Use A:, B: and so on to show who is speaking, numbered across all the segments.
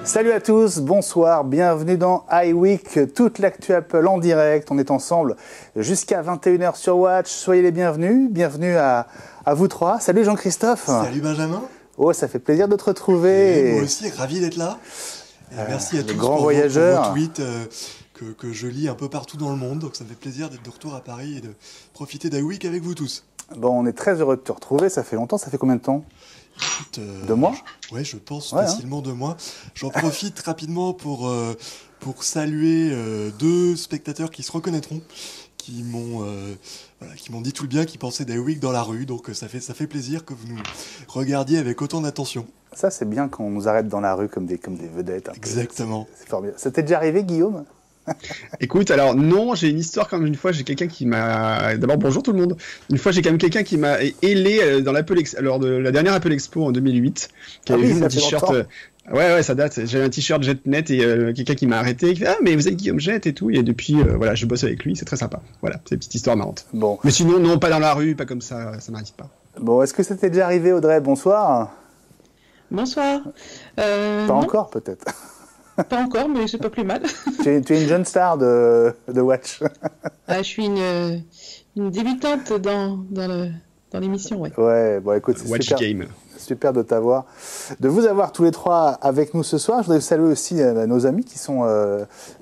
A: Salut à tous, bonsoir, bienvenue dans iWeek, toute l'actu Apple en direct. On est ensemble jusqu'à 21h sur Watch. Soyez les bienvenus, bienvenue à vous trois. Salut Jean-Christophe.
B: Salut Benjamin.
A: Oh, ça fait plaisir de te retrouver.
B: Et moi aussi, ravi d'être là. Merci à tous
A: pour vos
B: tweets que je lis un peu partout dans le monde. Donc ça me fait plaisir d'être de retour à Paris et de profiter d'iWeek avec vous tous.
A: Bon, on est très heureux de te retrouver. Ça fait longtemps, ça fait combien de temps ?
B: Écoute,
A: 2 mois ?
B: Ouais, je pense facilement 2 mois. J'en profite rapidement pour saluer 2 spectateurs qui se reconnaîtront, qui m'ont dit tout le bien, qui pensaient d'iWeek dans la rue. Donc ça fait plaisir que vous nous regardiez avec autant d'attention. Ça,
A: c'est bien quand on nous arrête dans la rue comme des vedettes.
B: Exactement.
A: C'est formidable. Ça t'est déjà arrivé, Guillaume ?
C: Écoute, alors non, j'ai une histoire comme une fois, j'ai quelqu'un qui m'a... D'abord, bonjour tout le monde. Une fois, j'ai quand même quelqu'un qui m'a ailé dans lors de la dernière Apple Expo en 2008, qui avait vu mon t-shirt... Ouais, ça date. J'avais un t-shirt JetNet et quelqu'un qui m'a arrêté, qui fait « Ah, mais vous êtes Guillaume Jet et tout », et depuis, voilà, je bosse avec lui, c'est très sympa. Voilà, c'est une petite histoire marrante.
A: Bon.
C: Mais sinon, non, pas dans la rue, pas comme ça m'arrive pas.
A: Bon, est-ce que ça t'est déjà arrivé, Audrey ? Bonsoir.
D: Bonsoir.
A: Pas encore, peut-être.
D: Pas encore, mais c'est pas plus mal.
A: Tu es une jeune star de Watch.
D: Je suis une débutante dans l'émission, ouais.
A: Ouais, bon écoute, c'est
C: Watch Game.
A: Super de vous avoir tous les trois avec nous ce soir. Je voudrais saluer aussi nos amis qui sont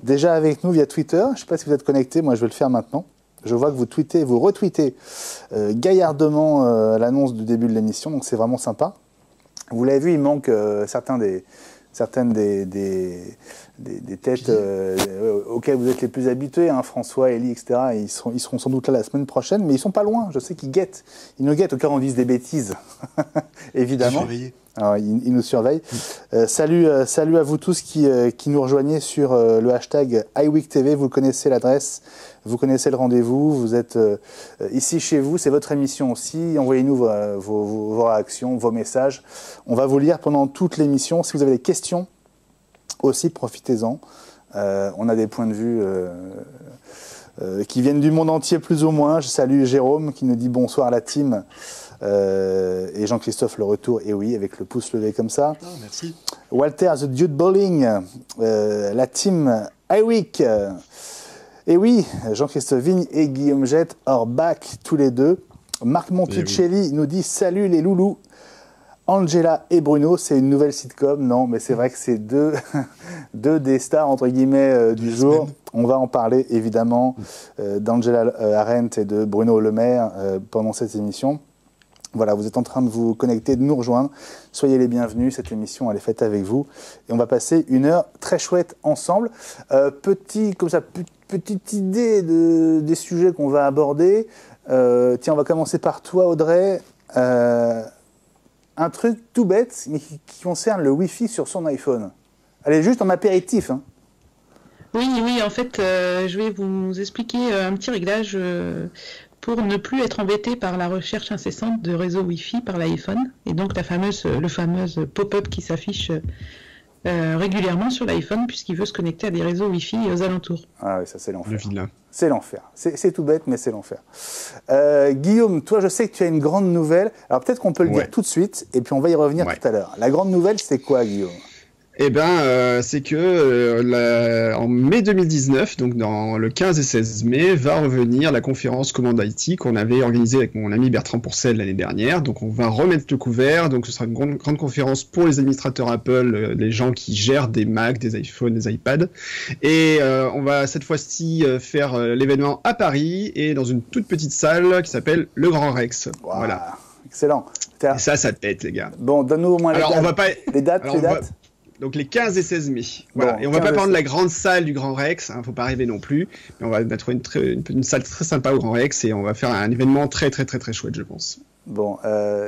A: déjà avec nous via Twitter. Je ne sais pas si vous êtes connectés, moi je vais le faire maintenant. Je vois que vous retweetez gaillardement l'annonce du début de l'émission, donc c'est vraiment sympa. Vous l'avez vu, il manque certaines des têtes auxquelles vous êtes les plus habitués, hein, François, Elie, etc. Ils seront sans doute là la semaine prochaine, mais ils sont pas loin. Je sais qu'ils guettent. Ils nous guettent au cas où on dise des bêtises, évidemment. Alors, ils nous surveillent. Salut à vous tous qui nous rejoignez sur le hashtag iWeekTV. Vous connaissez l'adresse, vous connaissez le rendez-vous. Vous êtes ici chez vous, c'est votre émission aussi. Envoyez-nous vos réactions, vos messages. On va vous lire pendant toute l'émission. Si vous avez des questions aussi, profitez-en. On a des points de vue qui viennent du monde entier plus ou moins. Je salue Jérôme qui nous dit bonsoir à la team. Et Jean-Christophe le retour, et oui, avec le pouce levé comme ça.
B: Ah, merci.
A: Walter the Dude Bowling, la team iWeek. Et oui, Jean-Christophe Vigne et Guillaume Jet are back tous les deux. Marc Monticelli nous dit salut les loulous. Angela et Bruno, c'est une nouvelle sitcom. Non, mais c'est vrai que c'est deux des stars entre guillemets du jour. Semaine. On va en parler évidemment d'Angela Arendt et de Bruno Le Maire pendant cette émission. Voilà, vous êtes en train de vous connecter, de nous rejoindre. Soyez les bienvenus, cette émission, elle est faite avec vous. Et on va passer une heure très chouette ensemble. Petite idée des sujets qu'on va aborder. Tiens, on va commencer par toi, Audrey. Un truc tout bête, mais qui concerne le Wi-Fi sur son iPhone. Allez, juste en apéritif. Hein.
D: Oui, en fait, je vais vous expliquer un petit réglage... pour ne plus être embêté par la recherche incessante de réseau Wi-Fi par l'iPhone, et donc le fameux pop-up qui s'affiche régulièrement sur l'iPhone puisqu'il veut se connecter à des réseaux Wi-Fi aux alentours.
A: Ah oui, ça c'est l'enfer.
C: Le vilain.
A: C'est l'enfer. C'est tout bête, mais c'est l'enfer. Guillaume, toi je sais que tu as une grande nouvelle, alors peut-être qu'on peut le dire tout de suite, et puis on va y revenir tout à l'heure. La grande nouvelle, c'est quoi, Guillaume ?
C: Eh ben, c'est que en mai 2019, donc dans le 15 et 16 mai, va revenir la conférence Command IT qu'on avait organisée avec mon ami Bertrand Pourcel l'année dernière. Donc on va remettre le couvert, donc ce sera une grande conférence pour les administrateurs Apple, les gens qui gèrent des Mac, des iPhones, des iPads. Et on va cette fois-ci faire l'événement à Paris et dans une toute petite salle qui s'appelle le Grand Rex.
A: Wow. Voilà.
C: Excellent. Et ça pète, les gars.
A: Bon, donne-nous au moins les dates.
C: Donc les 15 et 16 mai. Voilà.
A: Bon,
C: et on va pas prendre la grande salle du Grand Rex, hein, faut pas rêver non plus. Mais on va mettre une salle très sympa au Grand Rex et on va faire un événement très chouette, je pense.
A: Bon,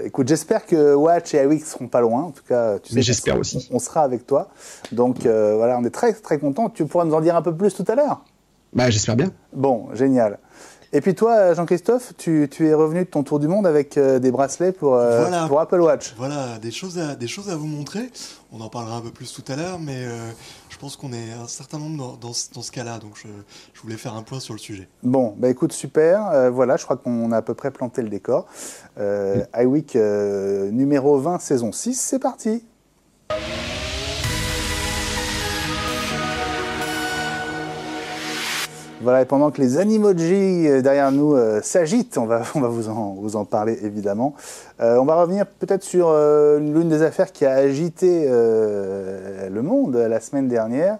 A: écoute, j'espère que Watch et iWeek seront pas loin. En tout cas, tu sais,
C: j'espère aussi.
A: On sera avec toi. Donc voilà, on est très contents. Tu pourras nous en dire un peu plus tout à l'heure.
C: Bah, j'espère bien.
A: Bon, génial. Et puis toi, Jean-Christophe, tu es revenu de ton tour du monde avec des bracelets pour Apple Watch.
B: Voilà, des choses à vous montrer. On en parlera un peu plus tout à l'heure, mais je pense qu'on est un certain nombre dans ce cas-là, donc je voulais faire un point sur le sujet.
A: Bon, bah écoute, super. Voilà, je crois qu'on a à peu près planté le décor. iWeek numéro 20, saison 6, c'est parti. Voilà, et pendant que les animojis derrière nous s'agitent, on va vous en parler évidemment. On va revenir peut-être sur l'une des affaires qui a agité le monde la semaine dernière.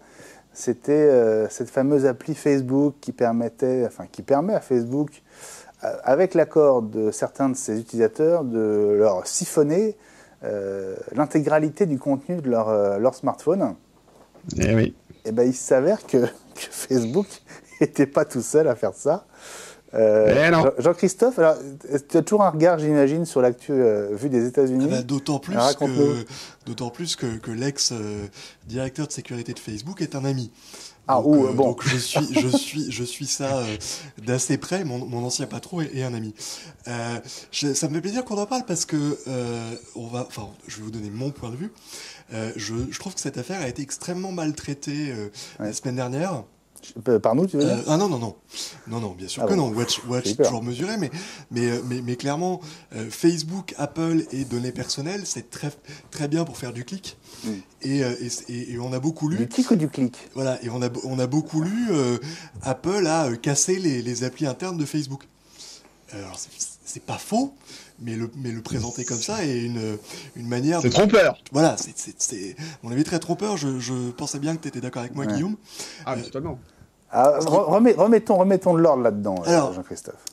A: C'était cette fameuse appli Facebook qui permet à Facebook, avec l'accord de certains de ses utilisateurs, de leur siphonner l'intégralité du contenu de leur smartphone.
C: Eh oui.
A: Et ben, il s'avère que Facebook n'était pas tout seul à faire ça. Jean-Christophe, alors, tu as toujours un regard, j'imagine, sur l'actu vue des États-Unis.
B: D'autant plus que l'ex-directeur de sécurité de Facebook est un ami. Donc je suis ça d'assez près. Mon ancien patron est un ami. Ça me fait plaisir qu'on en parle parce que je vais vous donner mon point de vue. Je trouve que cette affaire a été extrêmement maltraitée la semaine dernière.
A: Par nous, tu veux dire
B: Non, bien sûr que non. Watch toujours mesuré, mais clairement, Facebook, Apple et données personnelles, c'est très, très bien pour faire du clic. Et on a beaucoup lu...
A: Du clic ou du clic?
B: Voilà, et on a beaucoup lu Apple a cassé les applis internes de Facebook. Alors, c'est pas faux, mais le présenter comme ça est une manière...
C: C'est trompeur.
B: Voilà, c'est on avait très trompeur. Je pensais bien que tu étais d'accord avec moi, Guillaume.
C: Ah, totalement.
A: Remettons de l'ordre là-dedans, Jean-Christophe.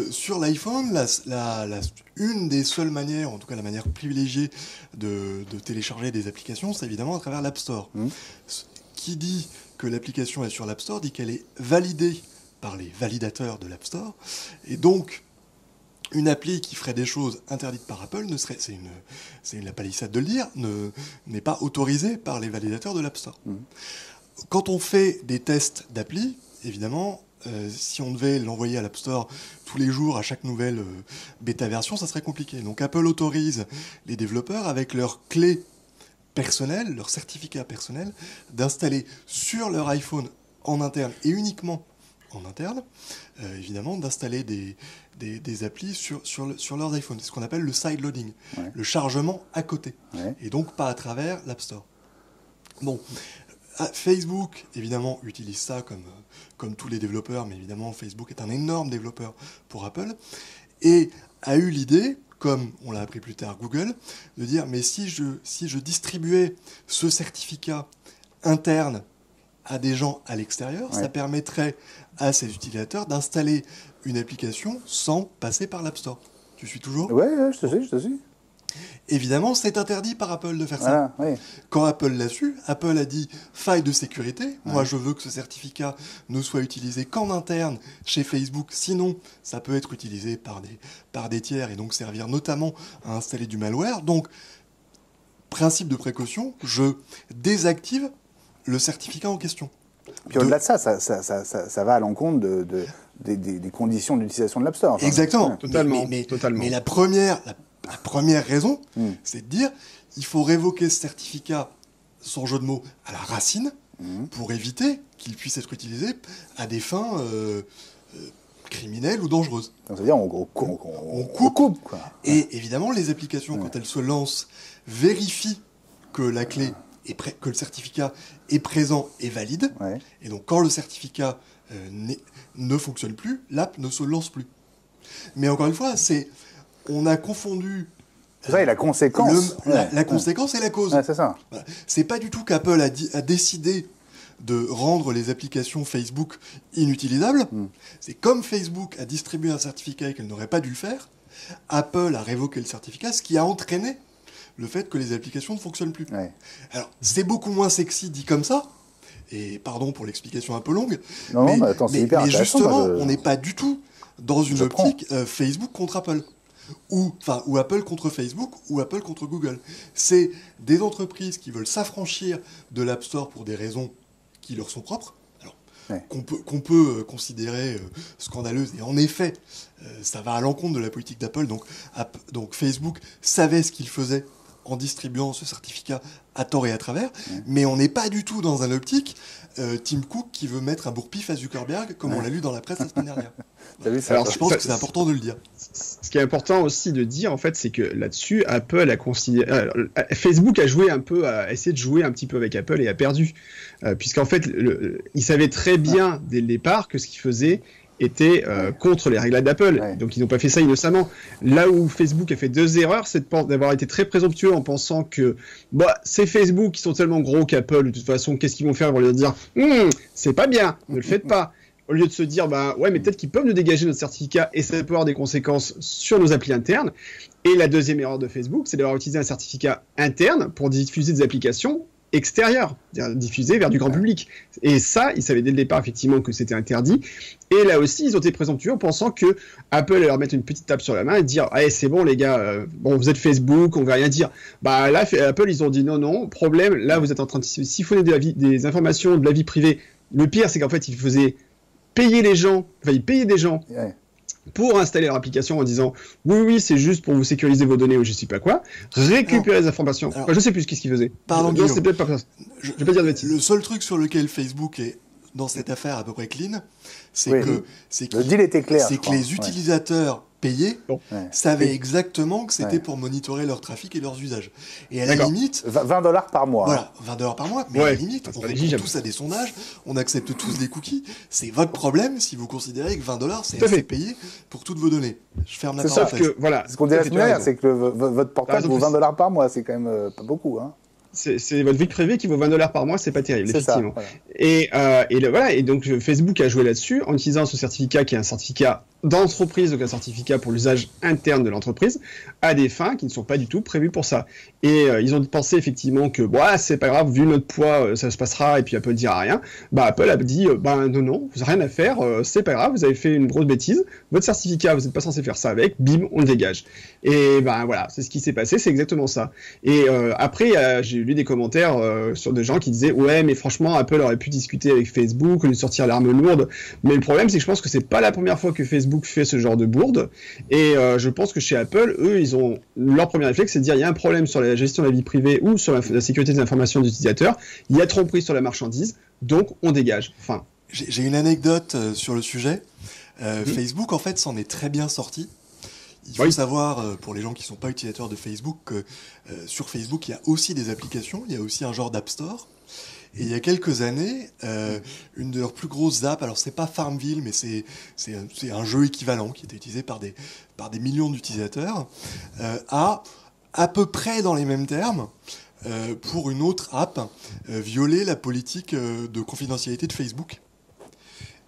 B: Sur l'iPhone, une des seules manières, en tout cas la manière privilégiée de télécharger des applications, c'est évidemment à travers l'App Store. Qui dit que l'application est sur l'App Store dit qu'elle est validée par les validateurs de l'App Store, et donc une appli qui ferait des choses interdites par Apple c'est la palissade de le dire, n'est pas autorisée par les validateurs de l'App Store. Quand on fait des tests d'appli, évidemment, si on devait l'envoyer à l'App Store tous les jours à chaque nouvelle bêta version, ça serait compliqué. Donc Apple autorise les développeurs avec leurs clés personnelles, leurs certificats personnels, d'installer sur leur iPhone en interne et uniquement en interne, évidemment, d'installer des applis sur leurs iPhones. C'est ce qu'on appelle le sideloading, le chargement à côté, et donc pas à travers l'App Store. Bon, Facebook, évidemment, utilise ça comme tous les développeurs, mais évidemment, Facebook est un énorme développeur pour Apple, et a eu l'idée, comme on l'a appris plus tard Google, de dire, mais si je distribuais ce certificat interne à des gens à l'extérieur, ça permettrait à ces utilisateurs d'installer une application sans passer par l'App Store. Tu suis toujours ?
A: Oui, je te suis.
B: Évidemment, c'est interdit par Apple de faire ça. Quand Apple l'a su, Apple a dit faille de sécurité. Moi, je veux que ce certificat ne soit utilisé qu'en interne chez Facebook. Sinon, ça peut être utilisé par des tiers et donc servir notamment à installer du malware. Donc, principe de précaution, je désactive le certificat en question.
A: Puis au-delà de ça, ça va à l'encontre des conditions d'utilisation de l'App Store.
B: Exactement.
C: Totalement.
B: Mais la première raison, c'est de dire il faut révoquer ce certificat, sans jeu de mots, à la racine, pour éviter qu'il puisse être utilisé à des fins criminelles ou dangereuses.
A: C'est-à-dire on coupe. Quoi.
B: Et évidemment, les applications, quand elles se lancent, vérifient que la clé que le certificat est présent et valide. Et donc, quand le certificat ne fonctionne plus, l'app ne se lance plus. Mais encore une fois, on a confondu...
A: C'est ça, et la conséquence.
B: La conséquence et la cause.
A: C'est ça.
B: C'est pas du tout qu'Apple a décidé de rendre les applications Facebook inutilisables. C'est comme Facebook a distribué un certificat et qu'elle n'aurait pas dû le faire, Apple a révoqué le certificat, ce qui a entraîné le fait que les applications ne fonctionnent plus. Alors, c'est beaucoup moins sexy dit comme ça, et pardon pour l'explication un peu longue, mais justement, on n'est pas du tout dans une optique Facebook contre Apple, ou Apple contre Facebook, ou Apple contre Google. C'est des entreprises qui veulent s'affranchir de l'App Store pour des raisons qui leur sont propres. Alors, qu'on peut considérer scandaleuse. Et en effet, ça va à l'encontre de la politique d'Apple. Donc Facebook savait ce qu'il faisait en distribuant ce certificat à tort et à travers, mais on n'est pas du tout dans un optique Tim Cook qui veut mettre un bourre-pif à Zuckerberg, comme on l'a lu dans la presse la semaine dernière. Alors, je pense que c'est important de le dire.
C: Ce qui est important aussi de dire, en fait, c'est que là-dessus, Apple a considéré... Facebook a joué un peu, a essayé de jouer un petit peu avec Apple et a perdu. Puisqu'en fait, il savait très bien, dès le départ, que ce qu'il faisait était contre les règles d'Apple. Donc ils n'ont pas fait ça innocemment. Là où Facebook a fait 2 erreurs, c'est d'avoir été très présomptueux en pensant que c'est Facebook qui sont tellement gros qu'Apple, de toute façon, qu'est-ce qu'ils vont faire? Ils vont leur dire c'est pas bien, ne le faites pas. Au lieu de se dire mais peut-être qu'ils peuvent nous dégager notre certificat et ça peut avoir des conséquences sur nos applis internes. Et la deuxième erreur de Facebook, c'est d'avoir utilisé un certificat interne pour diffuser des applications extérieures, diffusées vers du grand public. Et ça, ils savaient dès le départ effectivement que c'était interdit. Et là aussi, ils ont été présomptueux en pensant que Apple allait leur mettre une petite tape sur la main et dire c'est bon les gars, vous êtes Facebook, on va rien dire. Là, Apple, ils ont dit non, problème, là vous êtes en train de siphonner des informations de la vie privée. Le pire, c'est qu'en fait, ils faisaient payer des gens pour installer leur application en disant oui, c'est juste pour vous sécuriser vos données ou je sais pas quoi, récupérer les informations. Je sais plus ce qu'ils faisaient.
B: Pardon, Guillaume.
C: C'est peut-être pas ça. Je vais pas dire de bêtises.
B: Le seul truc sur lequel Facebook est dans cette affaire à peu près clean, c'est que
A: le deal était clair.
B: C'est que les utilisateurs payés savaient exactement que c'était pour monitorer leur trafic et leurs usages. Et à la limite...
A: $20 par mois.
B: Voilà, $20 par mois, mais à la limite, on répond tous à des sondages, on accepte tous des cookies. C'est votre problème si vous considérez que $20, c'est assez payé pour toutes vos données. Je ferme la parenthèse.
C: Sauf que, voilà...
A: Ce qu'on dit la semaine dernière, c'est que votre portable vaut $20 par mois. C'est quand même pas beaucoup, hein.
C: C'est votre vie privée qui vaut $20 par mois, c'est pas terrible, effectivement.
A: Ça, voilà.
C: Et donc Facebook a joué là-dessus en utilisant ce certificat qui est un certificat d'entreprise, donc un certificat pour l'usage interne de l'entreprise, à des fins qui ne sont pas du tout prévues pour ça. Et ils ont pensé effectivement que c'est pas grave, vu notre poids, ça se passera et puis Apple dira rien. Apple a dit non, vous n'avez rien à faire, c'est pas grave, vous avez fait une grosse bêtise, votre certificat, vous n'êtes pas censé faire ça avec, bim, on le dégage. Et voilà, c'est ce qui s'est passé, c'est exactement ça. Et après, j'ai lu des commentaires sur des gens qui disaient mais franchement, Apple aurait pu discuter avec Facebook, lui sortir l'arme lourde. Mais le problème, c'est que je pense que c'est pas la première fois que Facebook fait ce genre de bourde. Et je pense que chez Apple, eux, ils ont leur premier réflexe, c'est de dire il y a un problème sur la gestion de la vie privée ou sur la sécurité des informations des utilisateurs. Il y a tromperie sur la marchandise, donc on dégage. Enfin,
B: j'ai une anecdote sur le sujet. Facebook, en fait, s'en est très bien sorti. Il faut savoir, pour les gens qui ne sont pas utilisateurs de Facebook, que sur Facebook, il y a aussi des applications, il y a aussi un genre d'App Store. Et il y a quelques années, une de leurs plus grosses apps, alors c'est pas Farmville, mais c'est un jeu équivalent qui était utilisé par des millions d'utilisateurs, a à peu près dans les mêmes termes, pour une autre app, violé la politique de confidentialité de Facebook.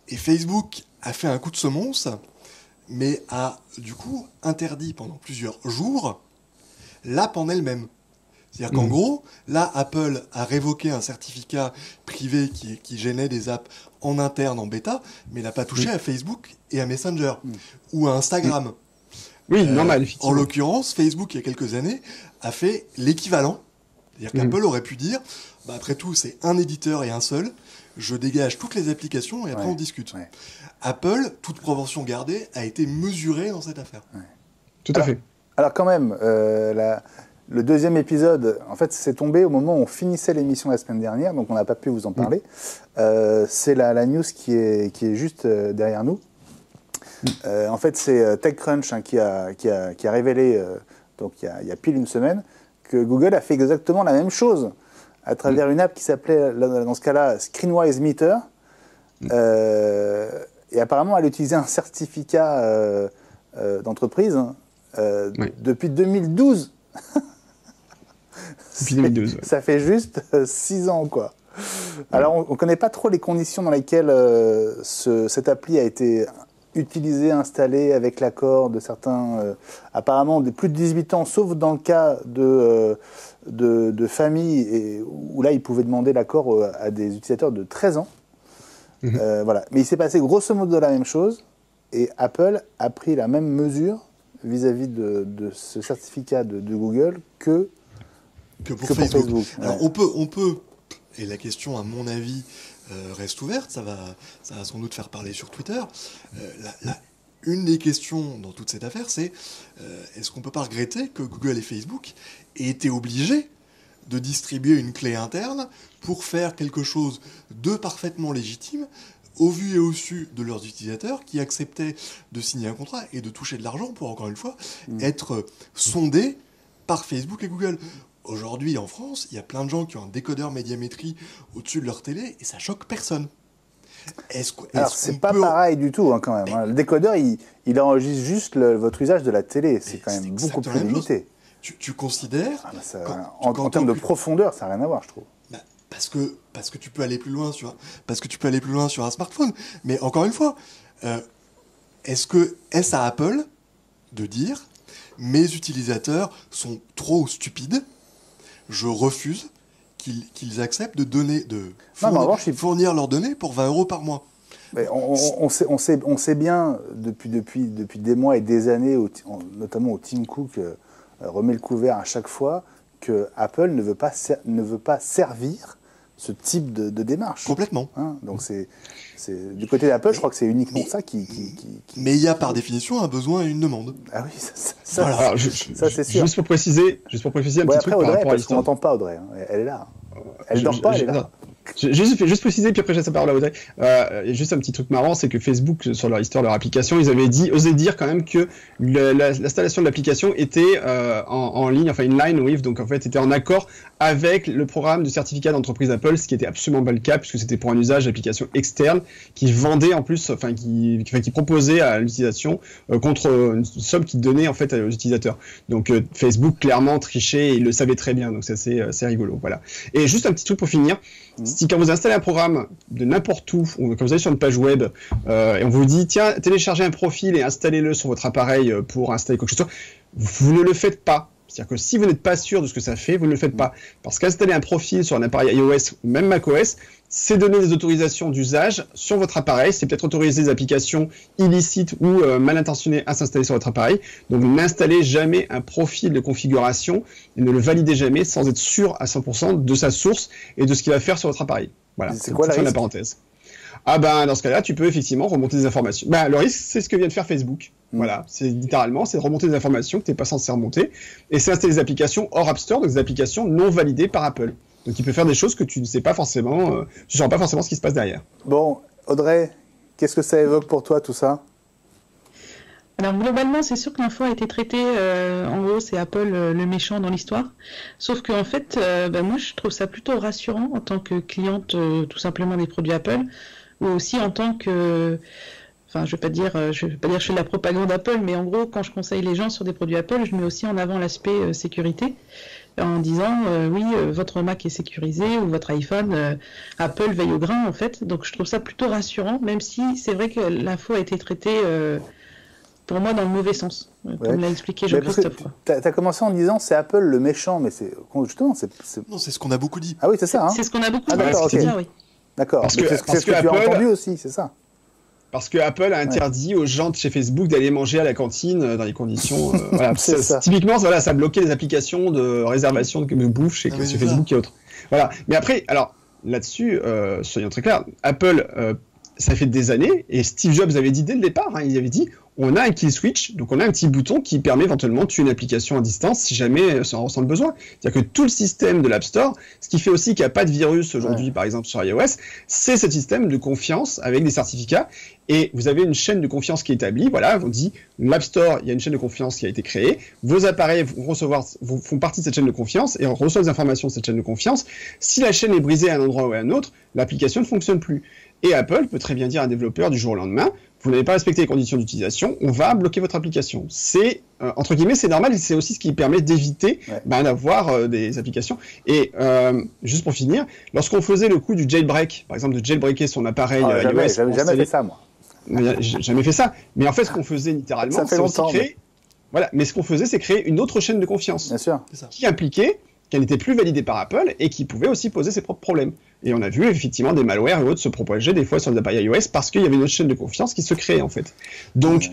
B: Et Facebook a fait un coup de semonce, mais a du coup interdit pendant plusieurs jours l'app en elle-même. C'est-à-dire qu'en gros, là, Apple a révoqué un certificat privé qui gênait des apps en interne, en bêta, mais n'a pas touché à Facebook et à Messenger, ou à Instagram.
C: Oui, normal, effectivement.
B: En l'occurrence, Facebook, il y a quelques années, a fait l'équivalent. C'est-à-dire qu'Apple aurait pu dire, après tout, c'est un éditeur et un seul, je dégage toutes les applications et après on discute. Apple, toute proportion gardée, a été mesurée dans cette affaire.
C: Tout à fait.
A: Alors quand même, le deuxième épisode, en fait, c'est tombé au moment où on finissait l'émission la semaine dernière, donc on n'a pas pu vous en parler. C'est la news qui est juste derrière nous. En fait, c'est TechCrunch qui a révélé, donc il y a pile une semaine, que Google a fait exactement la même chose à travers une app qui s'appelait, dans ce cas-là, Screenwise Meter. Et apparemment, elle utilisait un certificat d'entreprise depuis 2012.
C: Depuis 2012,
A: Ça fait juste 6 ans, quoi. Alors, on ne connaît pas trop les conditions dans lesquelles cette appli a été utilisée, installée avec l'accord de certains, apparemment des plus de 18 ans, sauf dans le cas de familles, où là, ils pouvaient demander l'accord à des utilisateurs de 13 ans. Voilà. Mais il s'est passé grosso modo la même chose, et Apple a pris la même mesure vis-à-vis de ce certificat de Google que pour Facebook.
B: Alors on peut, et la question à mon avis reste ouverte, ça va sans doute faire parler sur Twitter. Une des questions dans toute cette affaire, c'est est-ce qu'on peut pas regretter que Google et Facebook aient été obligés de distribuer une clé interne pour faire quelque chose de parfaitement légitime au vu et au su de leurs utilisateurs qui acceptaient de signer un contrat et de toucher de l'argent pour, encore une fois, être sondés par Facebook et Google. Aujourd'hui, en France, il y a plein de gens qui ont un décodeur médiamétrie au-dessus de leur télé et ça choque personne.
A: Alors, c'est pas pareil du tout, quand même. Hein. Le décodeur, il enregistre juste votre usage de la télé. C'est quand même beaucoup plus limité.
B: Tu considères...
A: en termes de profondeur, ça n'a rien à voir, je trouve.
B: Parce que tu peux aller plus loin sur un smartphone. Mais encore une fois, est-ce à Apple de dire mes utilisateurs sont trop stupides, je refuse qu'ils acceptent de fournir leurs données pour 20 € par mois.
A: Mais on sait bien depuis des mois et des années, notamment où Tim Cook remet le couvert à chaque fois, que Apple ne veut pas servir ce type de démarche.
B: Complètement.
A: Hein, donc du côté d'Apple, je crois que c'est uniquement ça qui...
B: Mais il y a par définition un besoin et une demande.
A: Ah oui, ça c'est sûr.
C: Juste pour préciser un petit truc
A: après, Audrey,
C: par rapport à
A: parce qu'on n'entend pas Audrey. Hein. Elle est là. Elle dort pas, elle est là.
C: Juste préciser, puis après je laisse la parole à Audrey. Juste un petit truc marrant, c'est que Facebook, sur leur histoire, leur application, ils avaient osé dire quand même que l'installation de l'application était en ligne, enfin inline with, donc en fait était en accord avec le programme de certificat d'entreprise Apple, ce qui était absolument pas le cas, puisque c'était pour un usage d'application externe qui vendait en plus, enfin qui proposait à l'utilisation contre une somme qui donnait en fait aux utilisateurs. Donc Facebook clairement trichait et il le savait très bien, donc c'est rigolo, voilà. Et juste un petit truc pour finir. Si quand vous installez un programme de n'importe où, ou quand vous allez sur une page web, et on vous dit, tiens, téléchargez un profil et installez-le sur votre appareil pour installer quelque chose, vous ne le faites pas. C'est-à-dire que si vous n'êtes pas sûr de ce que ça fait, vous ne le faites pas. Parce qu'installer un profil sur un appareil iOS ou même macOS, c'est donner des autorisations d'usage sur votre appareil, c'est peut-être autoriser des applications illicites ou mal intentionnées à s'installer sur votre appareil. Donc n'installez jamais un profil de configuration et ne le validez jamais sans être sûr à 100% de sa source et de ce qu'il va faire sur votre appareil. Voilà,
A: c'est quoi la
C: parenthèse. Ah ben dans ce cas-là, tu peux effectivement remonter des informations. Le risque, c'est ce que vient de faire Facebook. Voilà, c'est littéralement, c'est de remonter des informations que tu n'es pas censé remonter, et c'est installer des applications hors App Store, donc des applications non validées par Apple. Donc il peut faire des choses que tu ne sais pas forcément, tu ne sauras pas forcément ce qui se passe derrière.
A: Bon, Audrey, qu'est-ce que ça évoque pour toi tout ça ?
D: Alors globalement, c'est sûr que l'info a été traitée, en gros, c'est Apple le méchant dans l'histoire. Sauf qu'en fait, moi je trouve ça plutôt rassurant en tant que cliente tout simplement des produits Apple, ou aussi en tant que... Enfin, je vais pas dire que je fais de la propagande Apple, mais en gros, quand je conseille les gens sur des produits Apple, je mets aussi en avant l'aspect sécurité, en disant oui, votre Mac est sécurisé ou votre iPhone, Apple veille au grain en fait. Donc je trouve ça plutôt rassurant, même si c'est vrai que l'info a été traitée pour moi dans le mauvais sens, comme l'a expliqué Jean-Christophe.
A: Tu as commencé en disant c'est Apple le méchant, mais c'est justement
B: Non, c'est ce qu'on a beaucoup dit.
A: Ah oui, c'est ça. Hein.
D: C'est ce qu'on a beaucoup dit.
A: D'accord, ok.
D: Bien, oui.
A: D'accord. C'est ce que tu as entendu aussi, c'est ça.
C: Parce que Apple a interdit aux gens de chez Facebook d'aller manger à la cantine dans les conditions. Voilà, typiquement, voilà, ça bloquait les applications de réservation de bouffe chez Facebook et autres. Voilà. Mais après, alors là-dessus, soyons très clairs, Apple, ça fait des années, et Steve Jobs avait dit dès le départ, il avait dit, on a un kill switch, donc on a un petit bouton qui permet éventuellement de tuer une application à distance si jamais ça en ressent le besoin. C'est-à-dire que tout le système de l'App Store, ce qui fait aussi qu'il n'y a pas de virus aujourd'hui, par exemple sur iOS, c'est ce système de confiance avec des certificats. Et vous avez une chaîne de confiance qui est établie. Voilà, on dit l'App Store, il y a une chaîne de confiance qui a été créée. Vos appareils font partie de cette chaîne de confiance et on reçoit des informations de cette chaîne de confiance. Si la chaîne est brisée à un endroit ou à un autre, l'application ne fonctionne plus. Et Apple peut très bien dire à un développeur du jour au lendemain, vous n'avez pas respecté les conditions d'utilisation, on va bloquer votre application. C'est, entre guillemets, c'est normal, et c'est aussi ce qui permet d'éviter d'avoir des applications. Et juste pour finir, lorsqu'on faisait le coup du jailbreak, par exemple de jailbreaker son appareil iOS...
A: J'avais jamais fait ça, moi.
C: J'ai jamais fait ça. Mais en fait, ce qu'on faisait littéralement,
A: c'est aussi créer...
C: Voilà, mais ce qu'on faisait, c'est créer une autre chaîne de confiance.
A: Bien sûr.
C: Qui impliquait qu'elle n'était plus validée par Apple et qui pouvait aussi poser ses propres problèmes. Et on a vu effectivement des malwares et autres se propager des fois sur des appareils iOS parce qu'il y avait une autre chaîne de confiance qui se créait en fait. Donc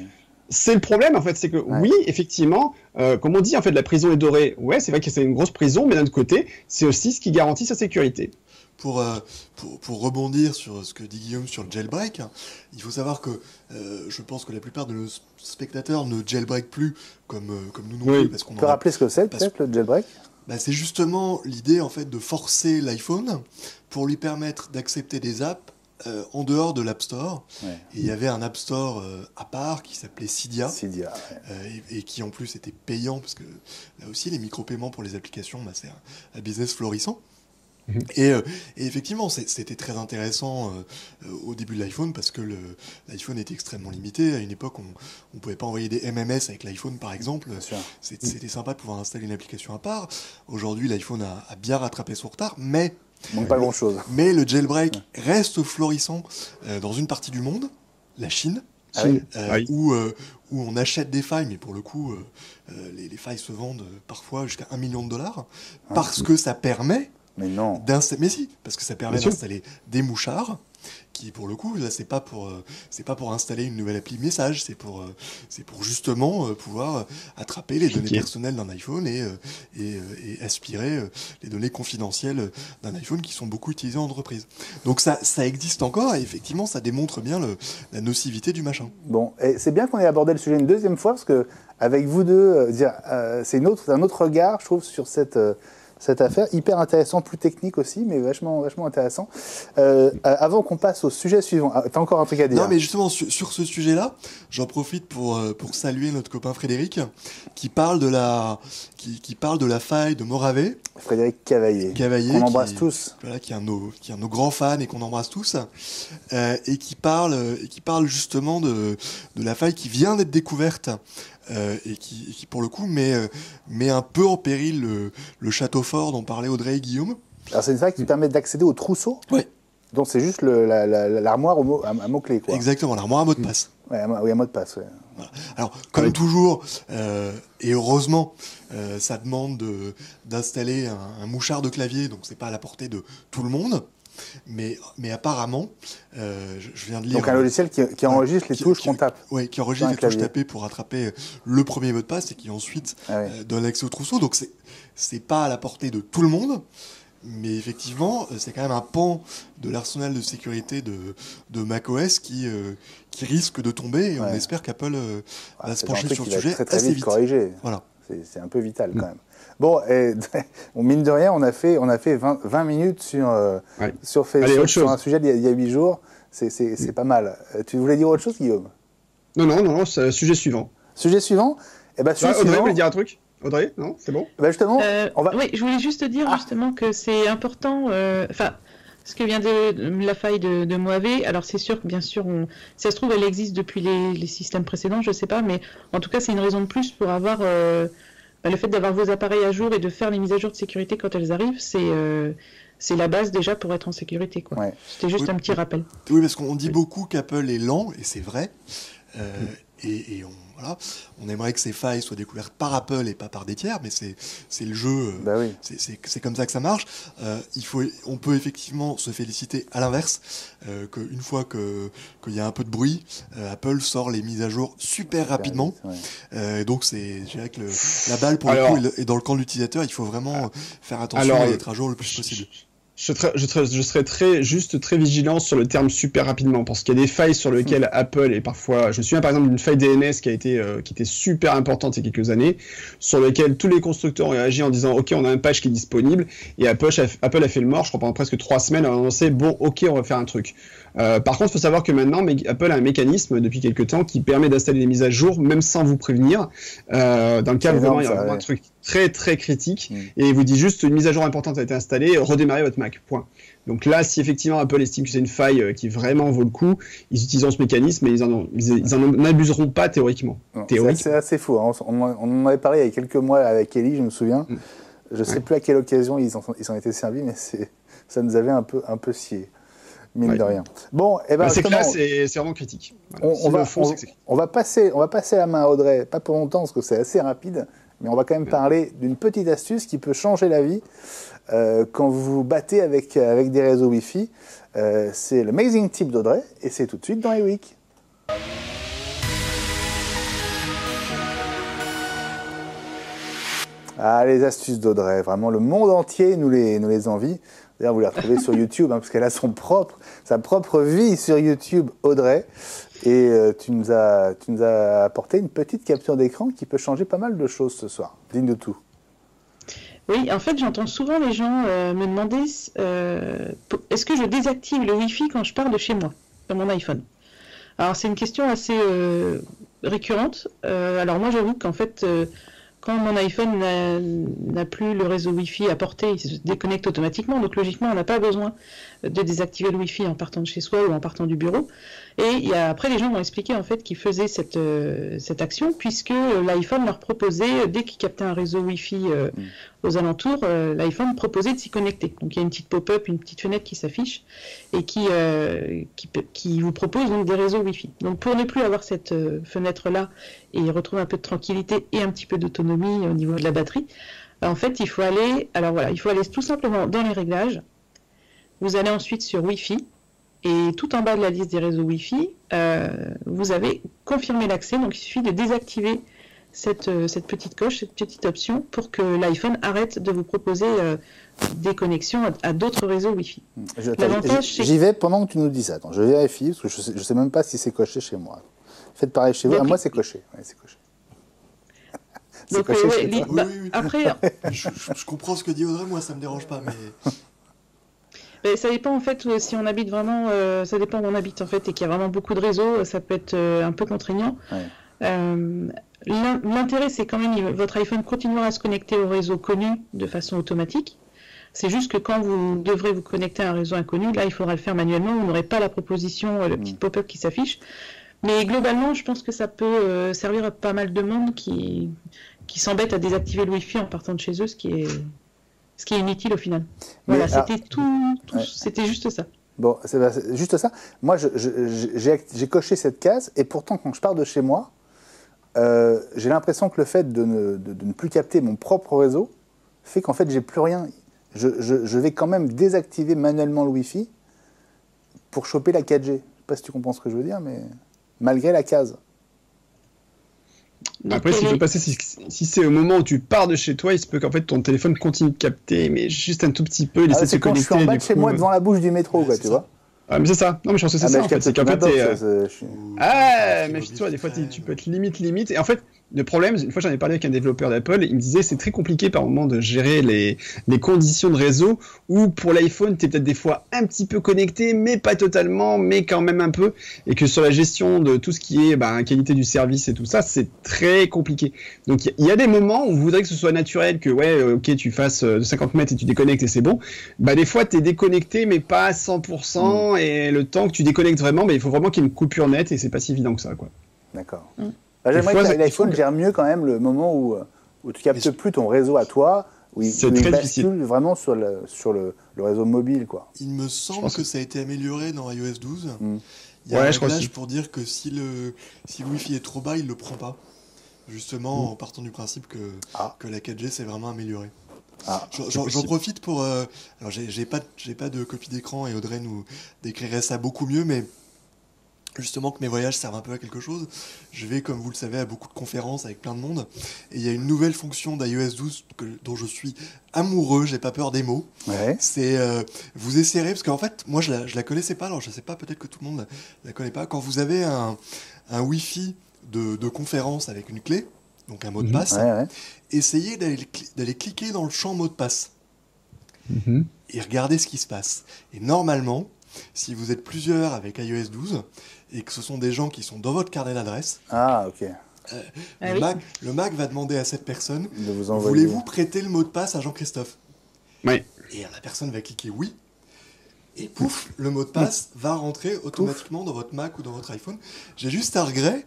C: c'est le problème en fait, c'est que oui, effectivement, comme on dit en fait, la prison est dorée. Ouais, c'est vrai que c'est une grosse prison, mais d'un autre côté, c'est aussi ce qui garantit sa sécurité.
B: pour rebondir sur ce que dit Guillaume sur le jailbreak, il faut savoir que je pense que la plupart de nos spectateurs ne jailbreak plus comme nous non plus. Parce qu'on
A: peut rappeler ce que c'est, peut-être, le jailbreak?
B: C'est justement l'idée en fait de forcer l'iPhone pour lui permettre d'accepter des apps en dehors de l'App Store. Ouais. Et il y avait un App Store à part qui s'appelait Cydia.
A: Cydia,
B: et qui en plus était payant, parce que là aussi les micro-paiements pour les applications, c'est un business florissant. Et effectivement, c'était très intéressant au début de l'iPhone, parce que l'iPhone était extrêmement limité. À une époque, on ne pouvait pas envoyer des MMS avec l'iPhone, par exemple. C'était sympa de pouvoir installer une application à part. Aujourd'hui, l'iPhone a bien rattrapé son retard, mais
A: pas grand-chose.
B: Mais le jailbreak reste florissant dans une partie du monde, la Chine, où on achète des failles, mais pour le coup, les failles se vendent parfois jusqu'à $1 million, parce que ça permet...
A: Mais non.
B: Mais si, parce que ça permet d'installer des mouchards qui, pour le coup, là, c'est pas pour installer une nouvelle appli message, c'est pour justement pouvoir attraper les données personnelles d'un iPhone et aspirer les données confidentielles d'un iPhone qui sont beaucoup utilisées en entreprise. Donc ça existe encore, et effectivement, ça démontre bien la nocivité du machin.
A: Bon, et c'est bien qu'on ait abordé le sujet une deuxième fois, parce que avec vous deux, c'est un autre regard, je trouve, sur cette affaire, hyper intéressant, plus technique aussi, mais vachement intéressant. Avant qu'on passe au sujet suivant, t'as encore un truc à dire?
B: Non, mais justement, sur ce sujet-là, j'en profite pour saluer notre copain Frédéric, qui parle de la faille de Morave.
A: Frédéric Cavaillé, qu'on embrasse tous.
B: Voilà, qui est un de nos grands fans et qu'on embrasse tous, et qui parle justement de la faille qui vient d'être découverte. Et qui pour le coup met un peu en péril le château fort dont parlait Audrey et Guillaume.
A: Alors c'est une faille qui permet d'accéder au trousseau.
B: Oui.
A: Donc c'est juste l'armoire à mots-clés, quoi.
B: Exactement, l'armoire à mot de passe.
A: Oui, un mot de passe, ouais.
B: Voilà. Alors, comme toujours, et heureusement, ça demande d'installer un mouchard de clavier, donc c'est pas à la portée de tout le monde. Mais apparemment, je viens de lire...
A: Donc un logiciel qui enregistre les touches qu'on tape.
B: Oui, qui enregistre les touches tapées pour attraper le premier mot de passe et qui ensuite donne accès au trousseau. Donc c'est pas à la portée de tout le monde, mais effectivement, c'est quand même un pan de l'arsenal de sécurité de macOS qui risque de tomber, et on espère qu'Apple va se pencher sur le sujet assez vite.
A: Corrigé.
B: Voilà.
A: C'est un peu vital quand même. Bon, mine de rien, on a fait 20 minutes sur un sujet il y a 8 jours. C'est pas mal. Tu voulais dire autre chose, Guillaume?
C: Non, c'est sujet suivant.
A: Suivant
C: Audrey voulait dire un truc? Audrey, non? C'est bon?
A: Justement,
D: Oui, je voulais juste dire justement que c'est important... ce que vient de la faille de Moave, alors c'est sûr que bien sûr, ça se trouve, elle existe depuis les systèmes précédents, je sais pas, mais en tout cas, c'est une raison de plus pour avoir... le fait d'avoir vos appareils à jour et de faire les mises à jour de sécurité quand elles arrivent, c'est la base déjà pour être en sécurité, quoi. Ouais. C'était juste un petit rappel.
B: Oui, parce qu'on dit beaucoup qu'Apple est lent, et c'est vrai. Et on aimerait que ces failles soient découvertes par Apple et pas par des tiers, mais c'est le jeu, c'est comme ça que ça marche. On peut effectivement se féliciter à l'inverse, qu'une fois qu'il y a un peu de bruit, Apple sort les mises à jour super rapidement. Donc je dirais que la balle pour le coup est dans le camp de l'utilisateur. Il faut vraiment faire attention à être à jour le plus possible.
C: Je serais très vigilant sur le terme super rapidement, parce qu'il y a des failles sur lesquelles Apple est parfois... Je me souviens par exemple d'une faille DNS qui était super importante il y a quelques années, sur laquelle tous les constructeurs ont réagi en disant ok, on a un patch qui est disponible, et Apple a fait le mort, je crois pendant presque 3 semaines, a annoncé bon ok, on va faire un truc. Par contre, il faut savoir que maintenant, Apple a un mécanisme depuis quelques temps qui permet d'installer des mises à jour, même sans vous prévenir, dans le cas où vraiment il y a vraiment un truc très très critique, et il vous dit juste une mise à jour importante a été installée, redémarrez votre Mac, point. Donc là, si effectivement Apple estime que c'est une faille qui vraiment vaut le coup, ils utiliseront ce mécanisme, et ils en abuseront pas théoriquement.
A: C'est assez fou, hein. On en avait parlé il y a quelques mois avec Ellie, je me souviens. Je ne sais plus à quelle occasion ils en étaient servis, mais ça nous avait un peu scié. Mine de rien. Bon,
C: c'est clair, c'est vraiment critique. Voilà.
A: On va passer la main à Audrey, pas pour longtemps parce que c'est assez rapide, mais on va quand même parler d'une petite astuce qui peut changer la vie quand vous vous battez avec des réseaux Wi-Fi. C'est l'Amazing Tip d'Audrey, et c'est tout de suite dans les Week. Ah, les astuces d'Audrey, vraiment, le monde entier nous les envie. D'ailleurs, vous la retrouvez sur YouTube, parce qu'elle a sa propre vie sur YouTube, Audrey. Et tu nous as apporté une petite capture d'écran qui peut changer pas mal de choses ce soir. Digne de tout.
D: Oui, en fait, j'entends souvent les gens me demander est-ce que je désactive le Wi-Fi quand je pars de chez moi, sur mon iPhone? Alors, c'est une question assez récurrente. Alors, moi, j'avoue qu'en fait, quand mon iPhone n'a plus le réseau Wi-Fi à portée, il se déconnecte automatiquement. Donc, logiquement, on n'a pas besoin de désactiver le Wi-Fi en partant de chez soi ou en partant du bureau. Et après, les gens m'ont expliqué en fait qu'ils faisaient cette action puisque l'iPhone leur proposait, dès qu'ils captaient un réseau Wi-Fi aux alentours, l'iPhone proposait de s'y connecter. Donc il y a une petite pop-up, une petite fenêtre qui s'affiche et qui vous propose donc des réseaux Wi-Fi. Donc pour ne plus avoir cette fenêtre-là et retrouver un peu de tranquillité et un petit peu d'autonomie au niveau de la batterie, en fait il faut aller tout simplement dans les réglages. Vous allez ensuite sur Wi-Fi. Et tout en bas de la liste des réseaux Wi-Fi, vous avez confirmé l'accès. Donc il suffit de désactiver cette petite coche, cette petite option, pour que l'iPhone arrête de vous proposer des connexions à d'autres réseaux Wi-Fi.
A: J'y vais pendant que tu nous dis ça. Attends, je vérifie, parce que je ne sais même pas si c'est coché chez moi. Faites pareil chez vous. Ah, moi, c'est coché. Ouais, c'est coché.
D: Donc,
B: coché chez toi. Oui. Après, je comprends ce que dit Audrey, moi, ça ne me dérange pas, mais...
D: Ça dépend en fait si on habite vraiment, ça dépend où on habite en fait et qu'il y a vraiment beaucoup de réseaux, ça peut être un peu contraignant. Ouais. L'intérêt c'est quand même votre iPhone continuera à se connecter au réseau connu de façon automatique. C'est juste que quand vous devrez vous connecter à un réseau inconnu, là il faudra le faire manuellement, vous n'aurez pas la proposition, le petit pop-up qui s'affiche. Mais globalement, je pense que ça peut servir à pas mal de monde qui s'embête à désactiver le Wi-Fi en partant de chez eux, ce qui est inutile au final. Voilà, c'était c'était juste ça.
A: Bon, c'est juste ça. Moi, j'ai coché cette case, et pourtant, quand je pars de chez moi, j'ai l'impression que le fait de ne plus capter mon propre réseau fait qu'en fait, j'ai plus rien. Je vais quand même désactiver manuellement le Wi-Fi pour choper la 4G. Je ne sais pas si tu comprends ce que je veux dire, mais malgré la case.
C: Après, ce qu'il faut passer, si c'est au moment où tu pars de chez toi, il se peut qu'en fait ton téléphone continue de capter, mais juste un tout petit peu, il essaie de se connecter.
A: C'est quand je suis en bas de chez moi, devant la bouche du métro, quoi, tu vois.
C: Ah, mais c'est ça. Non, mais je pense que c'est ça, en fait. C'est qu'en fait, mais tu vois, des fois, tu peux être limite. Et en fait, le problème, une fois j'en ai parlé avec un développeur d'Apple, il me disait c'est très compliqué par moment de gérer les conditions de réseau où pour l'iPhone, tu es peut-être des fois un petit peu connecté, mais pas totalement, mais quand même un peu. Et que sur la gestion de tout ce qui est qualité du service et tout ça, c'est très compliqué. Donc il y a des moments où vous voudrez que ce soit naturel, que ok, tu fasses 50 mètres et tu déconnectes et c'est bon. Des fois, tu es déconnecté, mais pas à 100%. Et le temps que tu déconnectes vraiment, il faut vraiment qu'il y ait une coupure nette et c'est pas si évident que ça, quoi.
A: D'accord. J'aimerais que l'iPhone gère mieux quand même le moment où tu captes plus ton réseau à toi, où il bascule vraiment sur le réseau mobile, quoi.
B: Il me semble que ça a été amélioré dans iOS 12. Il y a un réglage pour dire que si le Wi-Fi est trop bas, il ne le prend pas. Justement, en partant du principe que la 4G s'est vraiment améliorée. J'en profite pour... alors, j'ai pas de copie d'écran et Audrey nous décrirait ça beaucoup mieux, mais... Justement que mes voyages servent un peu à quelque chose. Je vais, comme vous le savez, à beaucoup de conférences avec plein de monde. Et il y a une nouvelle fonction d'iOS 12 dont je suis amoureux, j'ai pas peur des mots.
A: Ouais.
B: C'est, vous essayerez, parce qu'en fait, moi je la connaissais pas, alors je sais pas, peut-être que tout le monde la connaît pas. Quand vous avez un Wi-Fi de conférence avec une clé, donc un mot de passe, essayez d'aller cliquer dans le champ mot de passe. Et regardez ce qui se passe. Et normalement, si vous êtes plusieurs avec iOS 12 et que ce sont des gens qui sont dans votre carnet d'adresse, le Mac va demander à cette personne
A: de vous envoyer.
B: Voulez-vous prêter le mot de passe à Jean-Christophe ?
C: Oui.
B: Et la personne va cliquer oui. Et pouf, le mot de passe va rentrer automatiquement dans votre Mac ou dans votre iPhone. J'ai juste un regret,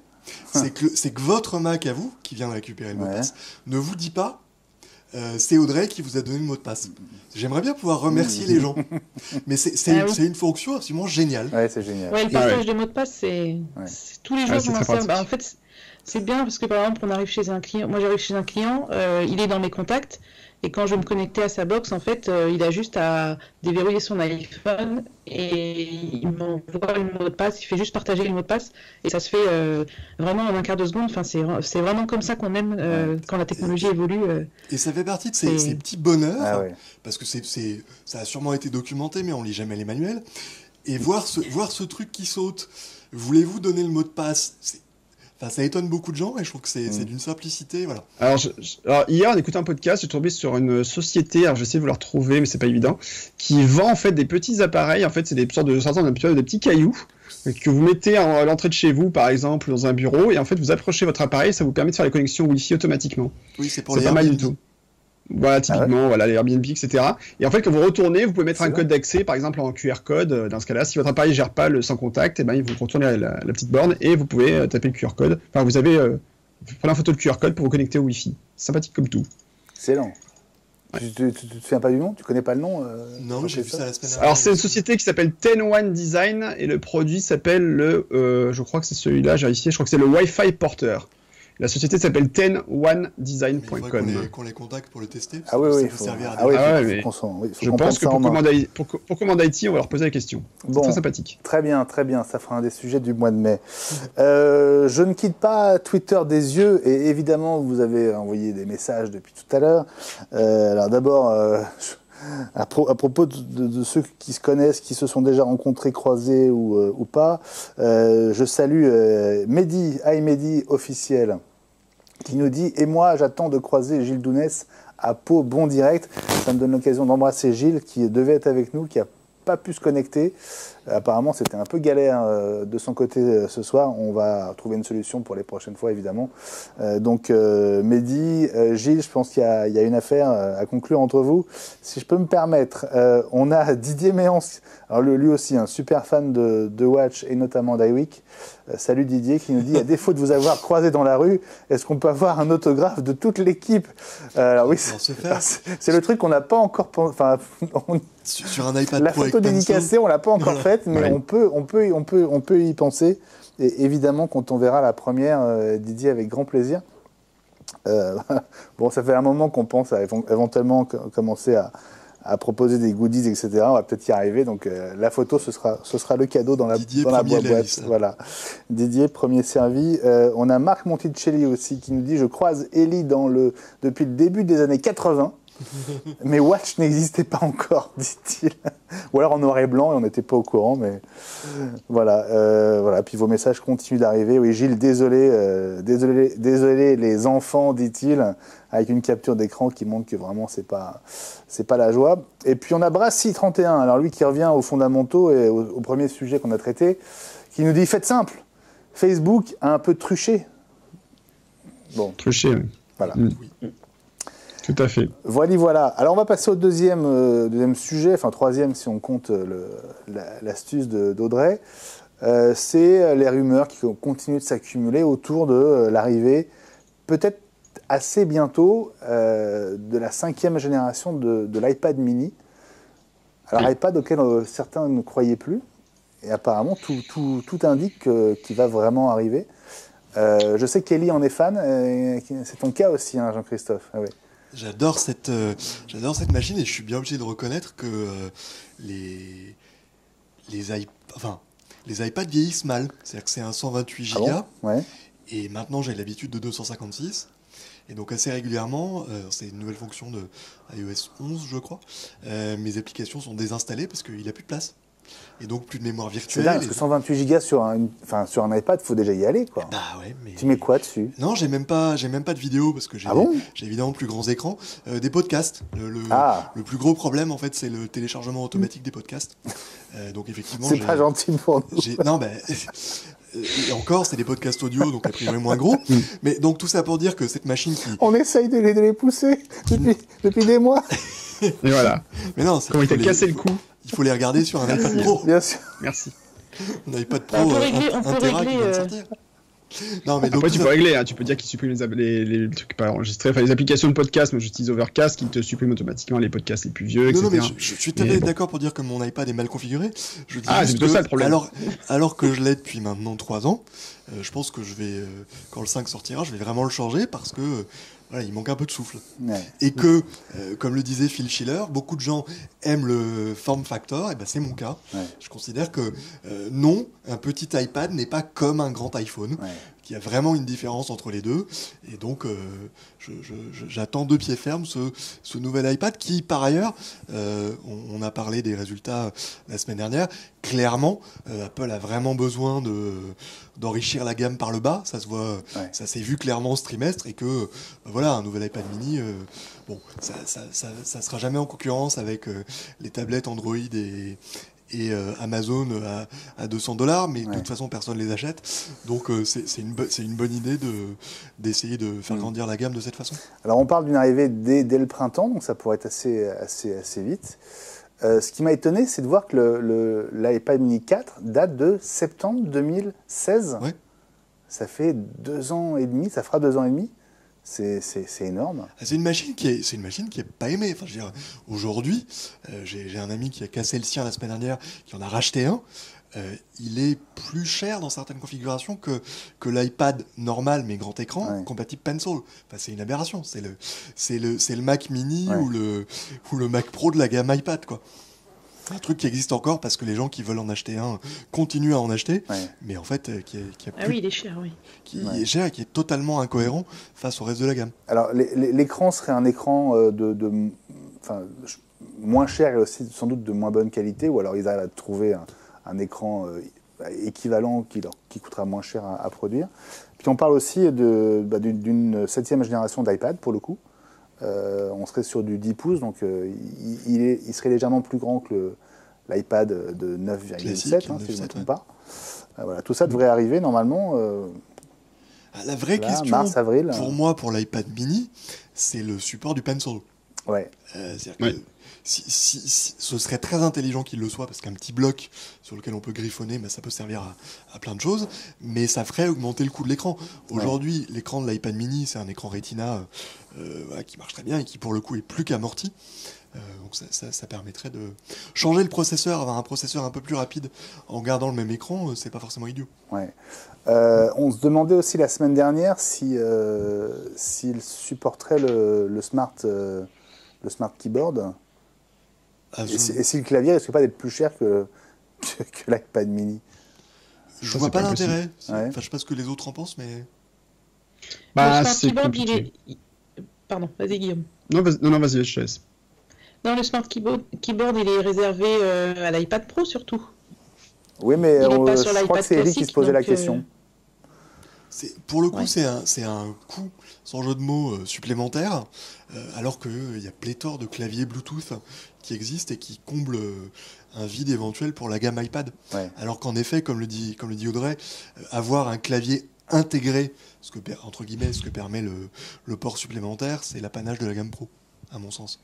B: c'est que votre Mac à vous, qui vient de récupérer le mot de passe, ne vous dit pas c'est Audrey qui vous a donné le mot de passe. J'aimerais bien pouvoir remercier les gens. Mais c'est une fonction absolument géniale.
A: Ouais, c'est génial.
D: Ouais, le partage de mots de passe, c'est tous les jours je m'en sers. En fait, c'est bien parce que par exemple, on arrive chez un client. Moi, j'arrive chez un client, il est dans mes contacts. Et quand je me connectais à sa box, en fait, il a juste à déverrouiller son iPhone et il m'envoie le mot de passe. Il fait juste partager le mot de passe et ça se fait vraiment en un quart de seconde. Enfin, c'est vraiment comme ça qu'on aime quand la technologie évolue.
B: Et ça fait partie de ces petits bonheurs,
A: ouais.
B: parce que ça a sûrement été documenté, mais on lit jamais les manuels. Et voir ce truc qui saute, voulez-vous donner le mot de passe? Enfin, ça étonne beaucoup de gens et je trouve que c'est d'une simplicité, voilà.
C: Alors hier, on écoutait un podcast, j'ai tombé sur une société, alors j'essaie de vous la retrouver, mais c'est pas évident, qui vend en fait des petits appareils, en fait c'est des sortes de petits cailloux que vous mettez à l'entrée de chez vous, par exemple, dans un bureau, et en fait vous approchez votre appareil, ça vous permet de faire les connexions Wi-Fi automatiquement.
B: Oui, c'est pour
C: c'est
B: les
C: pas mal du
B: Airbnb.
C: tout. Voilà, typiquement, voilà, les Airbnb, etc. Et en fait, quand vous retournez, vous pouvez mettre un code d'accès, par exemple en QR code. Dans ce cas-là, si votre appareil ne gère pas le sans contact, eh ben, vous retournez la petite borne et vous pouvez taper le QR code. Enfin, vous prenez une photo de QR code pour vous connecter au Wi-Fi. Sympathique comme tout.
A: Excellent. Ouais. Tu te souviens pas du nom? Tu connais pas le nom?
B: Non, j'ai vu ça la semaine dernière.
C: Alors, c'est une société qui s'appelle 10-1 Design et le produit s'appelle je crois que c'est celui-là, j'ai vérifié, je crois que c'est le Wi-Fi Porter. La société s'appelle 10-1design.com.
B: Il faudrait qu'on les contacte pour le tester.
A: Ah oui,
B: ça peut servir à des
C: je pense que pour Command IT, on va leur poser la question.
A: Bon,
C: c'est très sympathique.
A: Très bien, ça fera un des sujets du mois de mai. Je ne quitte pas Twitter des yeux, et évidemment, vous avez envoyé des messages depuis tout à l'heure. Alors d'abord, à propos de ceux qui se connaissent, qui se sont déjà rencontrés, croisés ou pas, je salue Mehdi officiel, qui nous dit « Et moi, j'attends de croiser Gilles Dounès à Pau, bon direct ». Ça me donne l'occasion d'embrasser Gilles, qui devait être avec nous, qui n'a pas pu se connecter. Apparemment, c'était un peu galère de son côté ce soir. On va trouver une solution pour les prochaines fois, évidemment. Donc, Mehdi, Gilles, je pense qu'il y a une affaire à conclure entre vous. Si je peux me permettre, on a Didier Méance, alors lui aussi, un super fan de Watch et notamment d'iWeek. Salut Didier, qui nous dit, à défaut de vous avoir croisé dans la rue, est-ce qu'on peut avoir un autographe de toute l'équipe? Alors oui, c'est le truc qu'on n'a pas encore pensé. Enfin,
B: sur un iPad
A: la
B: Pro
A: photo dédicacée, on l'a pas encore faite, mais
C: ouais.
A: on peut y penser. Et évidemment, quand on verra la première, Didier, avec grand plaisir. Bon, ça fait un moment qu'on pense à éventuellement commencer à proposer des goodies, etc. On va peut-être y arriver. Donc la photo, ce sera le cadeau dans la boîte. Voilà. Didier, premier servi. On a Marc Monticelli aussi qui nous dit « Je croise Ellie depuis le début des années 80. Mais Watch n'existait pas encore, dit-il. Ou alors en noir et blanc et on n'était pas au courant, mais voilà. Puis vos messages continuent d'arriver. Oui, Gilles, désolé les enfants, dit-il, avec une capture d'écran qui montre que vraiment c'est pas la joie. Et puis on a Brassy 31. Alors lui qui revient aux fondamentaux et au premier sujet qu'on a traité, qui nous dit faites simple. Facebook a un peu truché. Bon.
C: Truché. Oui.
A: Voilà.
C: Oui. Tout à fait.
A: Voilà. Alors on va passer au deuxième sujet, enfin troisième si on compte l'astuce d'Audrey. C'est les rumeurs qui continuent de s'accumuler autour de l'arrivée, peut-être assez bientôt, de la 5e génération de l'iPad mini. Alors iPad auquel certains ne croyaient plus, et apparemment tout indique qu'il va vraiment arriver. Je sais qu'Ellie en est fan, c'est ton cas aussi, hein, Jean-Christophe. Ah, oui.
B: J'adore cette machine et je suis bien obligé de reconnaître que les iPads vieillissent mal. C'est-à-dire que c'est un 128 Go
A: ouais.
B: Et maintenant j'ai l'habitude de 256. Et donc assez régulièrement, c'est une nouvelle fonction de iOS 11 je crois, mes applications sont désinstallées parce qu'il n'a plus de place. Et donc plus de mémoire virtuelle.
A: C'est dingue, parce que 128 Go sur un iPad, il faut déjà y aller, quoi.
B: Bah ouais, mais...
A: Tu mets quoi dessus?
B: Non, j'ai même pas de vidéo parce que j'ai évidemment plus grands écrans. Des podcasts. Le plus gros problème, en fait, c'est le téléchargement automatique des podcasts. Donc effectivement,
A: c'est pas gentil pour nous.
B: Non, ben... Et encore, c'est des podcasts audio, donc a priori moins gros. Mais donc tout ça pour dire que cette machine qui...
A: On essaye de les pousser depuis des mois.
C: Et voilà.
B: Mais non,
C: comment il t'a cassé le cou.
B: Il faut les regarder sur un iPad Pro.
A: Bien sûr.
C: Merci.
B: Un iPad Pro, un Tera qui vient de sortir. Non, mais donc,
C: après, tu peux régler, hein, tu peux dire qu'il supprime les trucs pas enregistrés, enfin les applications de podcast. Moi, j'utilise Overcast qui te supprime automatiquement les podcasts les plus vieux, etc.
B: Non, mais je suis tout à fait d'accord pour dire que mon iPad est mal configuré. Je dis
C: c'est
B: juste
C: plutôt ça le problème.
B: Alors que je l'ai depuis maintenant 3 ans, je pense que je vais, quand le 5 sortira, je vais vraiment le changer parce que voilà, il manque un peu de souffle.
A: Ouais.
B: Et que, comme le disait Phil Schiller, beaucoup de gens aiment le form factor, et ben c'est mon cas.
A: Ouais.
B: Je considère que non, un petit iPad n'est pas comme un grand iPhone, qu'il y a vraiment une différence entre les deux. Et donc, j'attends de pied ferme ce nouvel iPad qui, par ailleurs, on a parlé des résultats la semaine dernière, clairement, Apple a vraiment besoin d'enrichir la gamme par le bas, ça se voit, ça s'est vu clairement ce trimestre, et que voilà, un nouvel iPad mini, bon, ça sera jamais en concurrence avec les tablettes Android et Amazon à $200, mais de toute façon personne les achète, donc c'est une bonne idée d'essayer de faire grandir la gamme de cette façon.
A: Alors on parle d'une arrivée dès le printemps, donc ça pourrait être assez vite. Ce qui m'a étonné, c'est de voir que l'iPad mini 4 date de septembre 2016.
B: Ouais.
A: Ça fait 2 ans et demi, ça fera 2 ans et demi. C'est énorme.
B: C'est une machine qui est pas aimée. Enfin, je veux dire, aujourd'hui, j'ai un ami qui a cassé le sien la semaine dernière, qui en a racheté un. Il est plus cher dans certaines configurations que l'iPad normal mais grand écran compatible Pencil. Enfin, c'est une aberration. C'est le Mac Mini ou le Mac Pro de la gamme iPad, quoi. Un truc qui existe encore parce que les gens qui veulent en acheter un continuent à en acheter, mais en fait qui a plus,
D: il est cher, oui.
B: Qui est cher et qui est totalement incohérent face au reste de la gamme.
A: Alors l'écran serait un écran moins cher et aussi sans doute de moins bonne qualité, ou alors ils arrivent à trouver un écran équivalent qui coûtera moins cher à produire. Puis on parle aussi d'une 7e génération d'iPad pour le coup. On serait sur du 10 pouces, donc il serait légèrement plus grand que l'iPad de 9,7, si je ne me trompe pas. Voilà, tout ça devrait arriver normalement.
B: La vraie question,
A: mars, avril,
B: pour moi, pour l'iPad mini, c'est le support du Pencil.
A: Ouais.
B: C'est-à-dire que ce serait très intelligent qu'il le soit, parce qu'un petit bloc sur lequel on peut griffonner, ça peut servir à plein de choses, mais ça ferait augmenter le coût de l'écran. Aujourd'hui, l'écran de l'iPad mini, c'est un écran Retina qui marche très bien et qui, pour le coup, est plus qu'amorti. Donc ça permettrait de changer le processeur, avoir un processeur un peu plus rapide en gardant le même écran, c'est pas forcément idiot.
A: Ouais. On se demandait aussi la semaine dernière s'il supporterait le smart keyboard. Et si le clavier risque pas d'être plus cher que l'iPad mini.
B: Je vois pas l'intérêt. Enfin, je sais pas ce que les autres en pensent, mais.
D: Le smart keyboard, Pardon, vas-y Guillaume.
C: Non, vas-y, je te laisse.
D: Non, le smart keyboard, il est réservé à l'iPad Pro surtout.
A: Oui, mais
D: je
A: crois que c'est Eric qui se posait la question.
B: Pour le coup, c'est un coût, sans jeu de mots, supplémentaire, alors qu'il y a pléthore de claviers Bluetooth qui existent et qui comblent un vide éventuel pour la gamme iPad.
A: Ouais.
B: Alors qu'en effet, comme le dit Audrey, avoir un clavier intégré, entre guillemets, ce que permet le port supplémentaire, c'est l'apanage de la gamme Pro, à mon sens.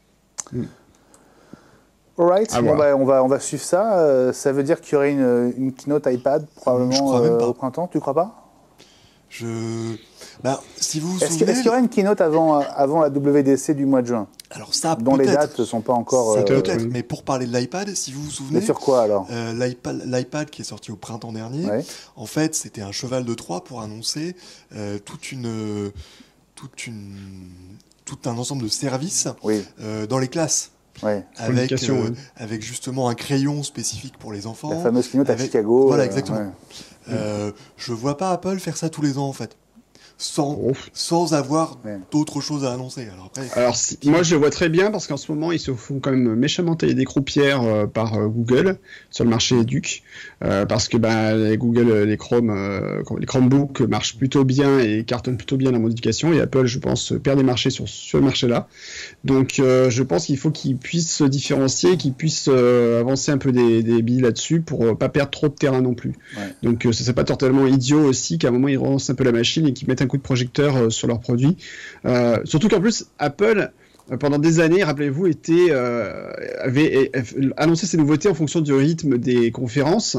A: Alright, on va suivre ça. Ça veut dire qu'il y aurait une keynote iPad probablement au printemps, tu crois pas?
B: Si vous vous souvenez...
A: Est-ce qu'il y aura une keynote avant la WDC du mois de juin?
B: Alors ça,
A: dont les dates ne sont pas encore...
B: peut-être, mais pour parler de l'iPad, si vous vous souvenez...
A: Mais sur quoi alors?
B: L'iPad qui est sorti au printemps dernier, en fait, c'était un cheval de Troie pour annoncer tout un ensemble de services dans les classes. Avec justement un crayon spécifique pour les enfants.
A: La fameuse keynote à Chicago.
B: Voilà, exactement. Je vois pas Apple faire ça tous les ans en fait, sans avoir d'autres choses à annoncer.
C: Moi je le vois très bien parce qu'en ce moment ils se font quand même méchamment tailler des croupières par Google sur le marché éduc, parce que les Google, les Chromebooks marchent plutôt bien et cartonnent plutôt bien la modification, et Apple, je pense, perd des marchés sur ce marché-là. Donc je pense qu'il faut qu'ils puissent se différencier, qu'ils puissent avancer un peu des billes là-dessus pour pas perdre trop de terrain non plus. Donc ce serait pas totalement idiot aussi qu'à un moment ils relancent un peu la machine et qu'ils mettent un coup de projecteur sur leurs produits. Surtout qu'en plus Apple pendant des années, rappelez-vous, avait annoncé ses nouveautés en fonction du rythme des conférences.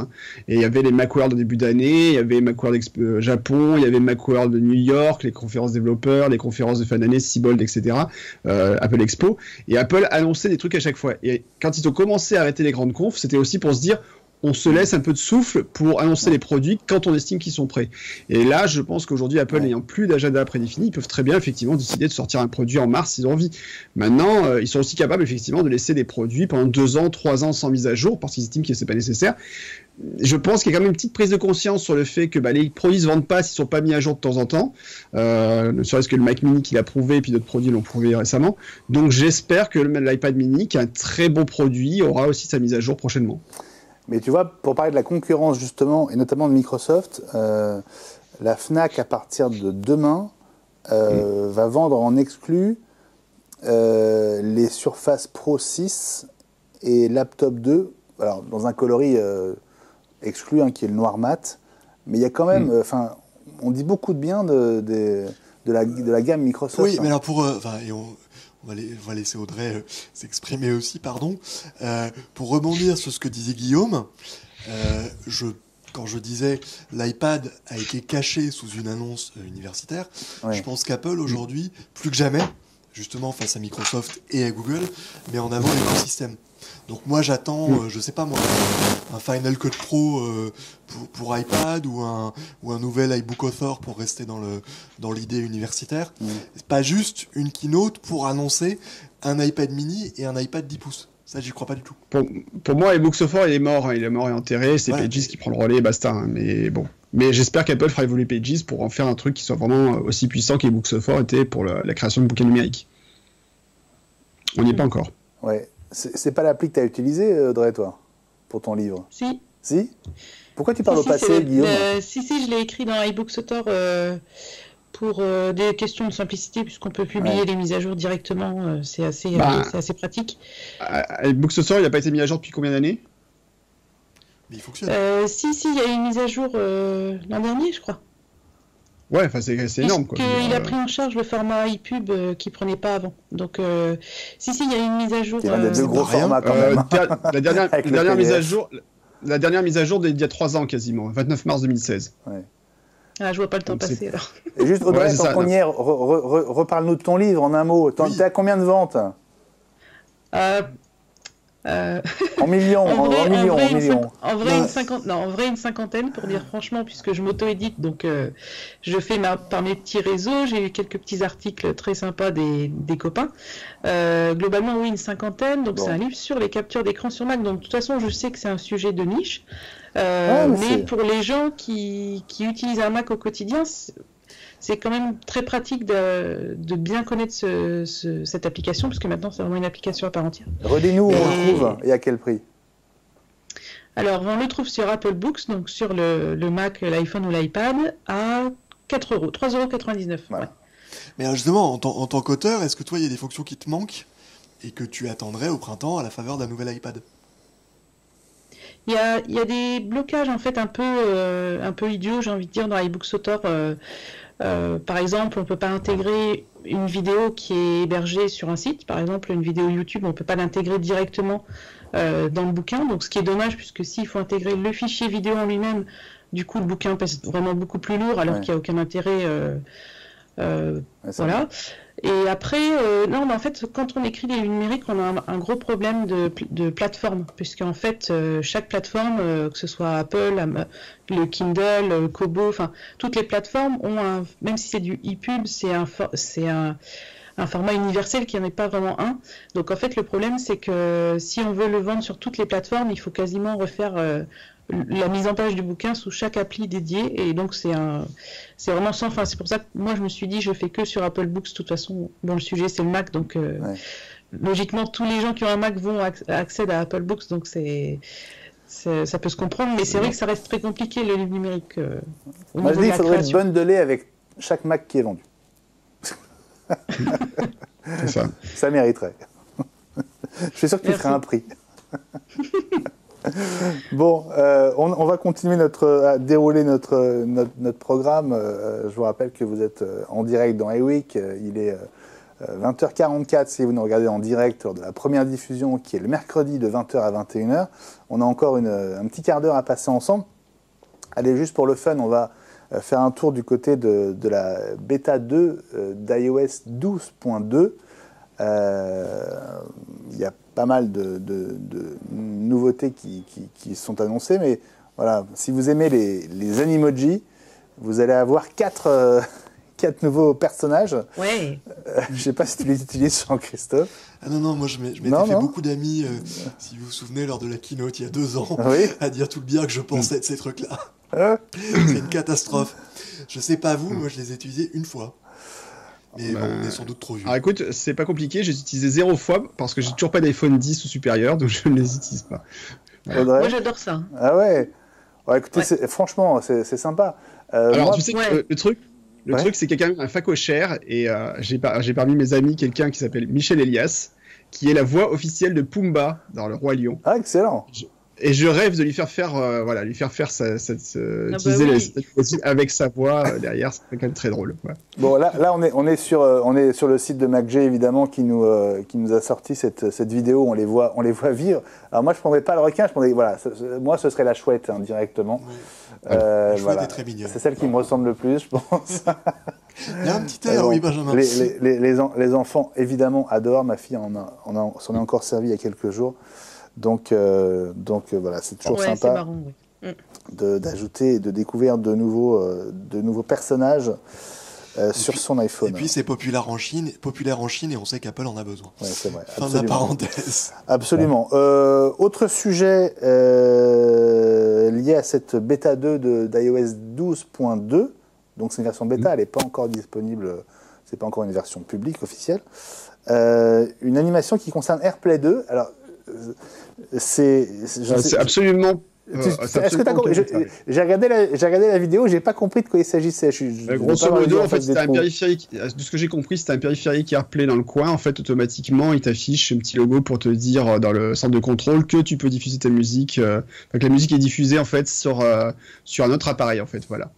C: Et il y avait les Macworld au début d'année, il y avait Macworld Japon, il y avait Macworld de New York, les conférences développeurs, les conférences de fin d'année, Seabold, etc., Apple Expo. Et Apple annonçait des trucs à chaque fois. Et quand ils ont commencé à arrêter les grandes confs, c'était aussi pour se dire, on se laisse un peu de souffle pour annoncer les produits quand on estime qu'ils sont prêts. Et là, je pense qu'aujourd'hui, Apple n'ayant plus d'agenda prédéfini, ils peuvent très bien effectivement décider de sortir un produit en mars s'ils ont envie. Maintenant, ils sont aussi capables effectivement de laisser des produits pendant 2 ans, 3 ans sans mise à jour parce qu'ils estiment que c'est pas nécessaire. Je pense qu'il y a quand même une petite prise de conscience sur le fait que les produits se vendent pas s'ils sont pas mis à jour de temps en temps. Ne serait-ce que le Mac Mini qui l'a prouvé, et puis d'autres produits l'ont prouvé récemment. Donc j'espère que l'iPad Mini, qui est un très bon produit, aura aussi sa mise à jour prochainement.
A: Mais tu vois, pour parler de la concurrence justement, et notamment de Microsoft, la Fnac, à partir de demain, va vendre en exclu les Surface Pro 6 et Laptop 2, alors dans un coloris exclu, qui est le noir mat, mais il y a quand même, on dit beaucoup de bien de la gamme Microsoft.
B: Oui, mais alors on va laisser Audrey s'exprimer aussi, pardon. Pour rebondir sur ce que disait Guillaume, quand je disais l'iPad a été caché sous une annonce universitaire, je pense qu'Apple aujourd'hui, plus que jamais, justement face à Microsoft et à Google, met en avant l'écosystème. Donc moi j'attends, je sais pas moi, un Final Cut Pro pour iPad ou un nouvel iBook Author pour rester dans l'idée universitaire. C'est pas juste une keynote pour annoncer un iPad mini et un iPad 10 pouces. Ça, j'y crois pas du tout.
C: Pour moi, iBook Author, il est mort et enterré. C'est Pages qui prend le relais, basta. Mais bon. Mais j'espère qu'Apple fera évoluer Pages pour en faire un truc qui soit vraiment aussi puissant qu'iBook Author était pour la création de bouquins numériques. On n'y est pas encore.
A: Ouais. C'est pas l'appli que tu as utilisée, Audrey, toi, pour ton livre?
D: Si.
A: Si? Pourquoi tu parles au passé, Guillaume?
D: Si, je l'ai écrit dans iBook Author pour des questions de simplicité, puisqu'on peut publier les mises à jour directement. C'est assez pratique.
C: iBook Author, il n'a pas été mis à jour depuis combien d'années?
B: Mais il fonctionne.
D: Si, il y a eu une mise à jour l'an dernier, je crois.
C: Ouais, enfin c'est énorme quoi.
D: Il a pris en charge le format iPub qu'il prenait pas avant. Donc si il y a eu une mise à jour.
A: Il y a des gros formats quand même.
C: La dernière mise à jour, d'il y a 3 ans quasiment, 29 mars 2016. Ouais.
D: Ah, je vois pas le temps passer alors.
A: Et juste Audrey, tant qu'on y est, reparle-nous de ton livre en un mot. T'es à combien de ventes? En millions, en vrai,
D: une cinquantaine, pour dire franchement, puisque je m'auto-édite, donc je fais par mes petits réseaux, j'ai eu quelques petits articles très sympas des copains. Globalement, oui, une cinquantaine, donc c'est un livre sur les captures d'écran sur Mac, donc de toute façon, je sais que c'est un sujet de niche, mais pour les gens qui utilisent un Mac au quotidien, c'est quand même très pratique de bien connaître cette application, parce que maintenant c'est vraiment une application à part entière.
A: Redis-nous où on le trouve et à quel prix.
D: Alors, on le trouve sur Apple Books, donc sur le Mac, l'iPhone ou l'iPad, à 4 €, 3,99 €. Voilà. Ouais.
B: Mais justement, en tant qu'auteur, est-ce que toi, il y a des fonctions qui te manquent et que tu attendrais au printemps à la faveur d'un nouvel iPad?
D: Il y a des blocages en fait un peu idiots, j'ai envie de dire, dans iBook Author. Par exemple, on ne peut pas intégrer une vidéo qui est hébergée sur un site. Par exemple, une vidéo YouTube, on ne peut pas l'intégrer directement dans le bouquin. Donc, ce qui est dommage, puisque s'il faut intégrer le fichier vidéo en lui-même, du coup, le bouquin pèse vraiment beaucoup plus lourd, alors qu'il n'y a aucun intérêt. Voilà. Et après, non, mais en fait, quand on écrit des numériques, on a un gros problème de plateforme, puisqu'en fait, chaque plateforme, que ce soit Apple, le Kindle, Kobo, enfin, toutes les plateformes ont même si c'est du ePub, c'est un format universel qui n'en est pas vraiment un. Donc en fait, le problème, c'est que si on veut le vendre sur toutes les plateformes, il faut quasiment refaire la mise en page du bouquin sous chaque appli dédié, et donc c'est vraiment sans fin. C'est pour ça que moi je me suis dit je fais que sur Apple Books. De toute façon, bon, le sujet c'est le Mac, donc logiquement tous les gens qui ont un Mac vont accéder à Apple Books, donc ça peut se comprendre, mais c'est vrai que ça reste très compliqué le livre numérique.
A: Moi je dis il faudrait le bundler avec chaque Mac qui est vendu.
C: C'est ça.
A: Ça mériterait. Je suis sûr que tu ferais un prix. Bon, on va continuer à dérouler notre programme. Je vous rappelle que vous êtes en direct dans eWeek. Il est 20h44 si vous nous regardez en direct lors de la première diffusion qui est le mercredi de 20h à 21h. On a encore un petit quart d'heure à passer ensemble. Allez, juste pour le fun, on va faire un tour du côté de la bêta 2 d'iOS 12.2. Il y a pas mal de nouveautés qui sont annoncées, mais voilà, si vous aimez les Animoji, vous allez avoir 4 nouveaux personnages.
D: Ouais.
A: Je ne sais pas si tu les utilises, Jean-Christophe.
B: Ah non, moi je m'étais fait beaucoup d'amis, si vous vous souvenez, lors de la keynote il y a 2 ans, à dire tout le bien que je pensais de ces trucs-là. C'est une catastrophe. Je sais pas vous, moi je les ai utilisés une fois. Mais bon, on est sans doute trop vieux.
C: Alors écoute, c'est pas compliqué, j'ai utilisé 0 fois parce que j'ai toujours pas d'iPhone 10 ou supérieur, donc je ne les utilise pas.
A: Ouais.
D: Moi j'adore ça.
A: Ah ouais, écoutez, franchement, c'est sympa.
C: Alors
A: moi,
C: tu sais que le truc, c'est qu'il y a quand même un facochère, et j'ai parmi mes amis quelqu'un qui s'appelle Michel Elias, qui est la voix officielle de Pumba dans Le Roi Lion.
A: Ah, excellent.
C: Et je rêve de lui faire faire, utiliser la avec sa voix derrière, c'est quand même très drôle. Ouais.
A: Bon, là, on est sur le site de MacG évidemment qui nous a sorti cette vidéo. On les voit vivre. Alors moi, je prendrais pas le requin. Moi, ce serait la chouette directement.
B: La chouette est très mignonne.
A: C'est celle qui me ressemble le plus, je pense.
B: Il y a un petit air, oui, Benjamin.
A: Les enfants évidemment adorent. Ma fille s'en est encore servi il y a quelques jours. Donc voilà, c'est toujours sympa
D: c'est marrant, oui.
A: d'ajouter et de découvrir de nouveaux personnages sur son iPhone.
B: Et puis c'est populaire en Chine et on sait qu'Apple en a besoin.
A: Ouais, c'est vrai.
B: Fin de la parenthèse.
A: Absolument. Autre sujet lié à cette bêta 2 d'iOS 12.2. Donc c'est une version bêta, elle n'est pas encore disponible, c'est pas encore une version publique officielle. Une animation qui concerne AirPlay 2. Alors c'est
C: absolument.
A: Est-ce que t'as compris? J'ai regardé la vidéo, j'ai pas compris de quoi il s'agissait.
C: Grosso modo, en fait, c'était un périphérique. De ce que j'ai compris, c'était un périphérique AirPlay dans le coin. En fait, automatiquement, il t'affiche un petit logo pour te dire dans le centre de contrôle que tu peux diffuser ta musique. Que la musique est diffusée en fait sur un autre appareil, en fait. Voilà.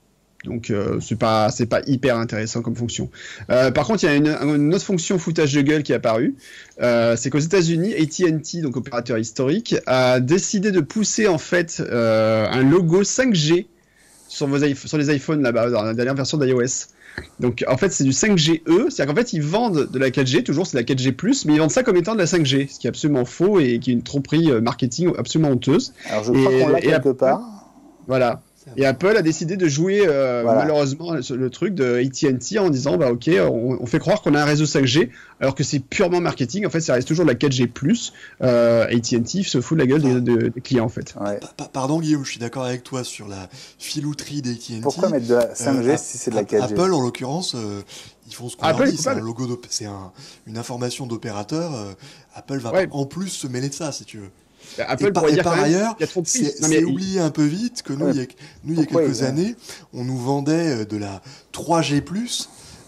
C: Donc c'est pas hyper intéressant comme fonction. Par contre, il y a une autre fonction foutage de gueule qui est apparue. C'est qu'aux États-Unis, AT&T, donc opérateur historique, a décidé de pousser en fait un logo 5G sur les iPhones là-bas dans la dernière version d'iOS. Donc en fait c'est du 5GE, c'est-à-dire qu'en fait ils vendent de la 4G, toujours c'est la 4G+, mais ils vendent ça comme étant de la 5G, ce qui est absolument faux et qui est une tromperie marketing absolument honteuse.
A: Alors je crois qu'on l'a quelque part.
C: Voilà. Et Apple a décidé de jouer malheureusement le truc de AT&T en disant ok, on fait croire qu'on a un réseau 5G alors que c'est purement marketing. En fait, ça reste toujours de la 4G+. AT&T se fout de la gueule des clients en fait.
A: Ouais.
B: Pardon Guillaume, je suis d'accord avec toi sur la filouterie d'AT&T.
A: Pourquoi mettre de la 5G si c'est de la 4G?
B: Apple en l'occurrence, ils font ce qu'on leur dit. C'est un logo, une information d'opérateur. Apple va en plus se mêler de ça si tu veux.
C: Apple pourrait dire
B: par ailleurs,
C: c'est
B: oublié un peu vite que nous, il y a quelques années, on nous vendait de la 3G+,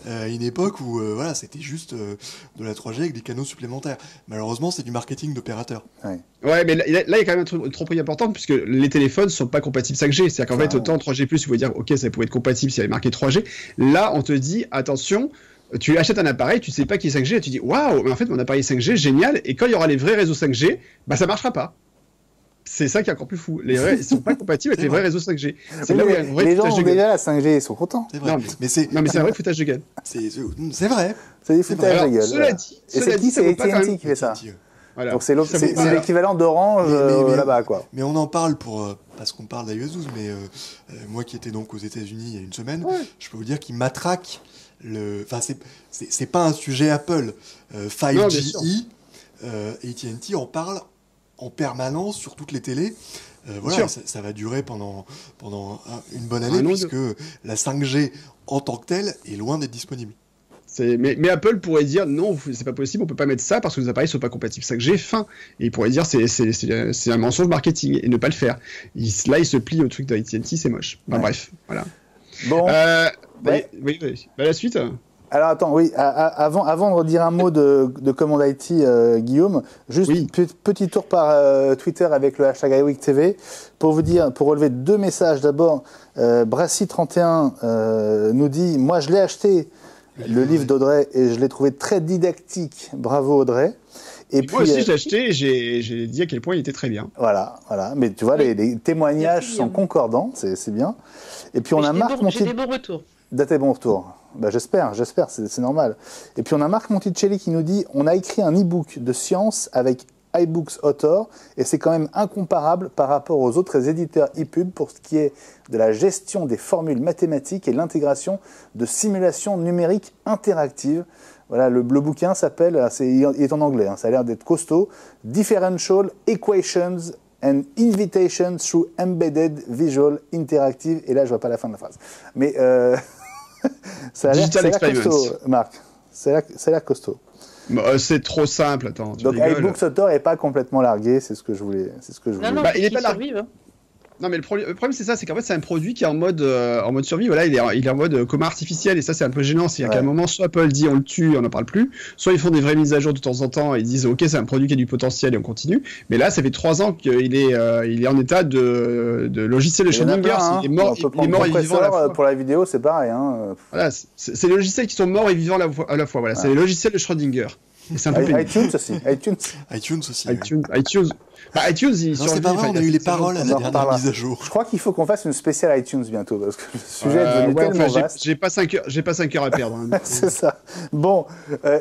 B: à une époque où c'était juste de la 3G avec des canaux supplémentaires. Malheureusement, c'est du marketing d'opérateur.
C: Ouais, mais là, il y a quand même une tromperie importante puisque les téléphones ne sont pas compatibles 5G. C'est-à-dire qu'en fait, autant 3G+, il faut dire, ok, ça pourrait être compatible s'il y avait marqué 3G. Là, on te dit, attention, tu achètes un appareil, tu sais pas qu'il est 5G, et tu dis waouh, mais en fait mon appareil est 5G, génial, et quand il y aura les vrais réseaux 5G, ça marchera pas. C'est ça qui est encore plus fou. Les vrais, ils sont pas compatibles avec les vrais réseaux 5G.
A: C'est là où il y a un vrai foutage de gueule. Les gens ont déjà la 5G, ils sont contents.
B: C'est vrai.
C: Mais c'est un vrai foutage de gueule.
B: C'est vrai.
A: C'est des foutages de gueule.
C: Cela dit,
A: c'est AT&T qui fait ça.
C: Voilà.
A: Donc c'est l'équivalent d'Orange là-bas, quoi.
B: Mais on en parle parce qu'on parle d'iOS 12, mais moi qui étais donc aux États-Unis il y a une semaine, je peux vous dire qu'ils matraquent c'est pas un sujet Apple. 5GE, AT&T en parle en permanence sur toutes les télés. Ça va durer pendant une bonne année puisque la 5G en tant que telle est loin d'être disponible.
C: Mais Apple pourrait dire non, c'est pas possible, on peut pas mettre ça parce que les appareils sont pas compatibles 5G, fin. Et il pourrait dire c'est un mensonge marketing et ne pas le faire. Là, il se plie au truc de AT&T, c'est moche. Bref, voilà.
A: Bon.
C: Oui. La suite.
A: Alors attends, oui, avant de redire un mot de Command IT, Guillaume, juste petit tour par Twitter avec le hashtag iWeekTV pour relever 2 messages. D'abord, Brassy31 nous dit, moi je l'ai acheté le livre d'Audrey, et je l'ai trouvé très didactique. Bravo Audrey. Et puis,
C: moi aussi, je l'ai acheté et j'ai dit à quel point il était très bien.
A: Voilà. Mais tu vois, les témoignages sont concordants, c'est bien. Et puis on a Marc Monticelli.
D: J'ai des bons retours.
A: Des bons retours. J'espère, c'est normal. Et puis on a Marc Monticelli qui nous dit on a écrit un e-book de science avec iBooks Author et c'est quand même incomparable par rapport aux autres éditeurs e-pub pour ce qui est de la gestion des formules mathématiques et l'intégration de simulations numériques interactives. Voilà, le bouquin s'appelle, il est en anglais, ça a l'air d'être costaud, Differential Equations and Invitation through Embedded Visual Interactive. Et là, je vois pas la fin de la phrase. Mais ça a l'air costaud, Marc. Ça a l'air costaud.
C: C'est trop simple, attends.
A: Donc, iBooks Author n'est pas complètement largué, c'est ce que je voulais.
D: Non,
C: il n'est pas largué. Non, mais le problème, c'est ça, c'est qu'en fait, c'est un produit qui est en mode survie. Voilà, il est en mode coma artificiel, et ça, c'est un peu gênant. C'est qu'à un moment, soit Apple dit on le tue, on n'en parle plus, soit ils font des vraies mises à jour de temps en temps et ils disent ok, c'est un produit qui a du potentiel et on continue. Mais là, ça fait 3 ans qu'il est en état de logiciel de Schrödinger. Il est mort et vivant à la fois.
A: Pour la vidéo, c'est pareil.
C: Voilà, c'est les logiciels qui sont morts et vivants à la fois. Voilà, c'est les logiciels de Schrödinger. C'est un peu
A: iTunes aussi.
C: iTunes,
B: c'est pas vrai, on a eu les paroles à la dernière mise à jour.
A: Je crois qu'il faut qu'on fasse une spéciale iTunes bientôt, parce que le sujet est devenu tellement vaste.
C: J'ai pas 5 heures à perdre.
A: C'est ça. Bon,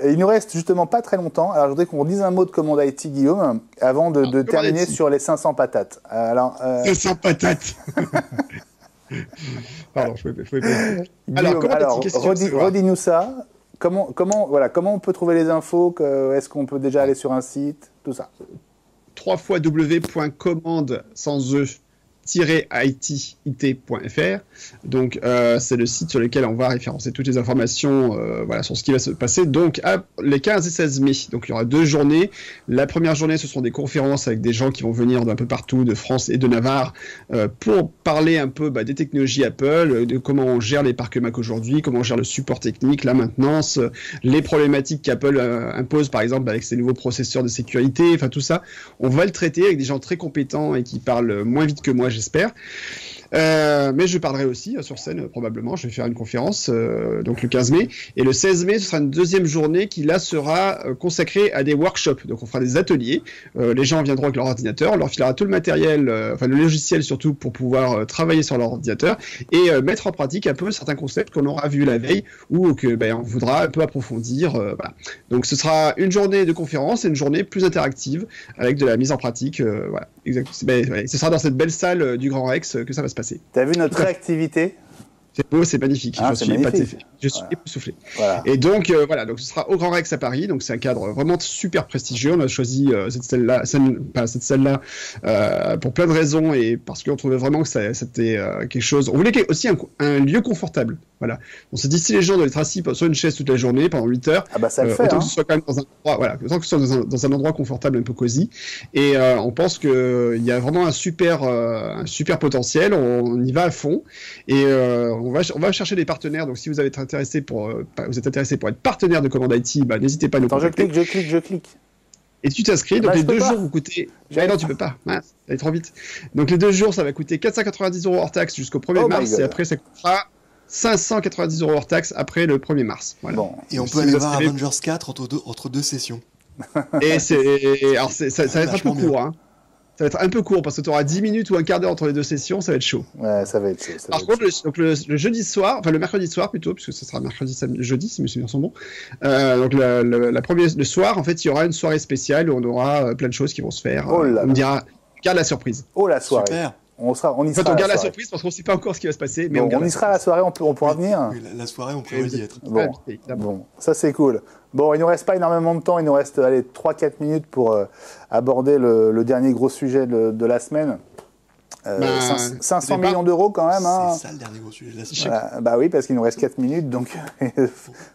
A: il nous reste justement pas très longtemps. Alors, je voudrais qu'on dise un mot de Commande IT, Guillaume, avant de terminer sur les 500 patates. Alors,
C: 500 patates. Pardon, je pouvais pas.
A: Alors, redis-nous ça. Comment on peut trouver les infos? Est-ce qu'on peut déjà aller sur un site? Tout ça.
C: www.commande sans e it.fr. Donc, c'est le site sur lequel on va référencer toutes les informations sur ce qui va se passer. Donc, les 15 et 16 mai. Donc, il y aura 2 journées. La première journée, ce seront des conférences avec des gens qui vont venir d'un peu partout, de France et de Navarre, pour parler un peu des technologies Apple, de comment on gère les parcs Mac aujourd'hui, comment on gère le support technique, la maintenance, les problématiques qu'Apple impose, par exemple, avec ses nouveaux processeurs de sécurité, enfin tout ça. On va le traiter avec des gens très compétents et qui parlent moins vite que moi, j'espère. Mais je parlerai aussi sur scène probablement, je vais faire une conférence donc le 15 mai, et le 16 mai ce sera une deuxième journée qui là sera consacrée à des workshops. Donc on fera des ateliers, les gens viendront avec leur ordinateur, on leur filera tout le matériel, le logiciel surtout, pour pouvoir travailler sur leur ordinateur et mettre en pratique un peu certains concepts qu'on aura vus la veille ou que on voudra un peu approfondir. Voilà. Donc ce sera une journée de conférence et une journée plus interactive avec de la mise en pratique. Voilà. Ce sera dans cette belle salle du Grand Rex que ça va se passer.
A: T'as vu notre réactivité?
C: C'est beau, c'est magnifique. Je suis épaté. Je suis époustouflé. Voilà. Et donc, donc ce sera au Grand Rex à Paris. Donc, c'est un cadre vraiment super prestigieux. On a choisi cette salle-là pour plein de raisons et parce qu'on trouvait vraiment que c'était quelque chose. On voulait aussi un lieu confortable. Voilà. On s'est dit, si les gens doivent être assis sur une chaise toute la journée pendant 8 heures,
A: ça le fait,
C: autant que ce soit quand même dans un endroit, autant que ce soit dans un endroit confortable, un peu cosy. Et on pense qu'il y a vraiment un super potentiel. On y va à fond. Et on va chercher des partenaires. Donc, si vous êtes intéressé pour être partenaire de Commande IT, n'hésitez pas à nous contacter.
A: Je clique.
C: Et tu t'inscris. Donc, les 2 jours vous coûter. Non, tu peux pas. Ça va trop vite. Donc, les 2 jours, ça va coûter 490 € hors taxe jusqu'au 1er mars. Et après, ça coûtera 590 € hors taxe après le 1er mars. Voilà.
B: Bon. Et on peut aller voir Avengers 4 entre deux sessions.
C: Et ça va être un peu court. Hein. Ça va être un peu court parce que tu auras 10 minutes ou un quart d'heure entre les 2 sessions, ça va être chaud.
A: Ouais, ça va être chaud.
C: Par contre, le jeudi soir, enfin le mercredi soir plutôt, puisque ce sera jeudi si mes souvenirs sont bons. Donc le soir, en fait, il y aura une soirée spéciale où on aura plein de choses qui vont se faire. On me dira, garde la surprise.
A: Oh la soirée.
B: Super.
A: On y sera.
C: On garde la surprise parce qu'on ne sait pas encore ce qui va se passer. Mais
A: on y sera à la soirée, on pourra venir.
B: Oui, la soirée, on pourrait y être.
A: Bon, ça c'est cool. Bon, il ne nous reste pas énormément de temps, il nous reste 3-4 minutes pour aborder le dernier gros sujet de la semaine. 500 millions d'euros quand même.
B: C'est ça le dernier gros sujet de la semaine.
A: Voilà. Oui, parce qu'il nous reste 4 minutes, donc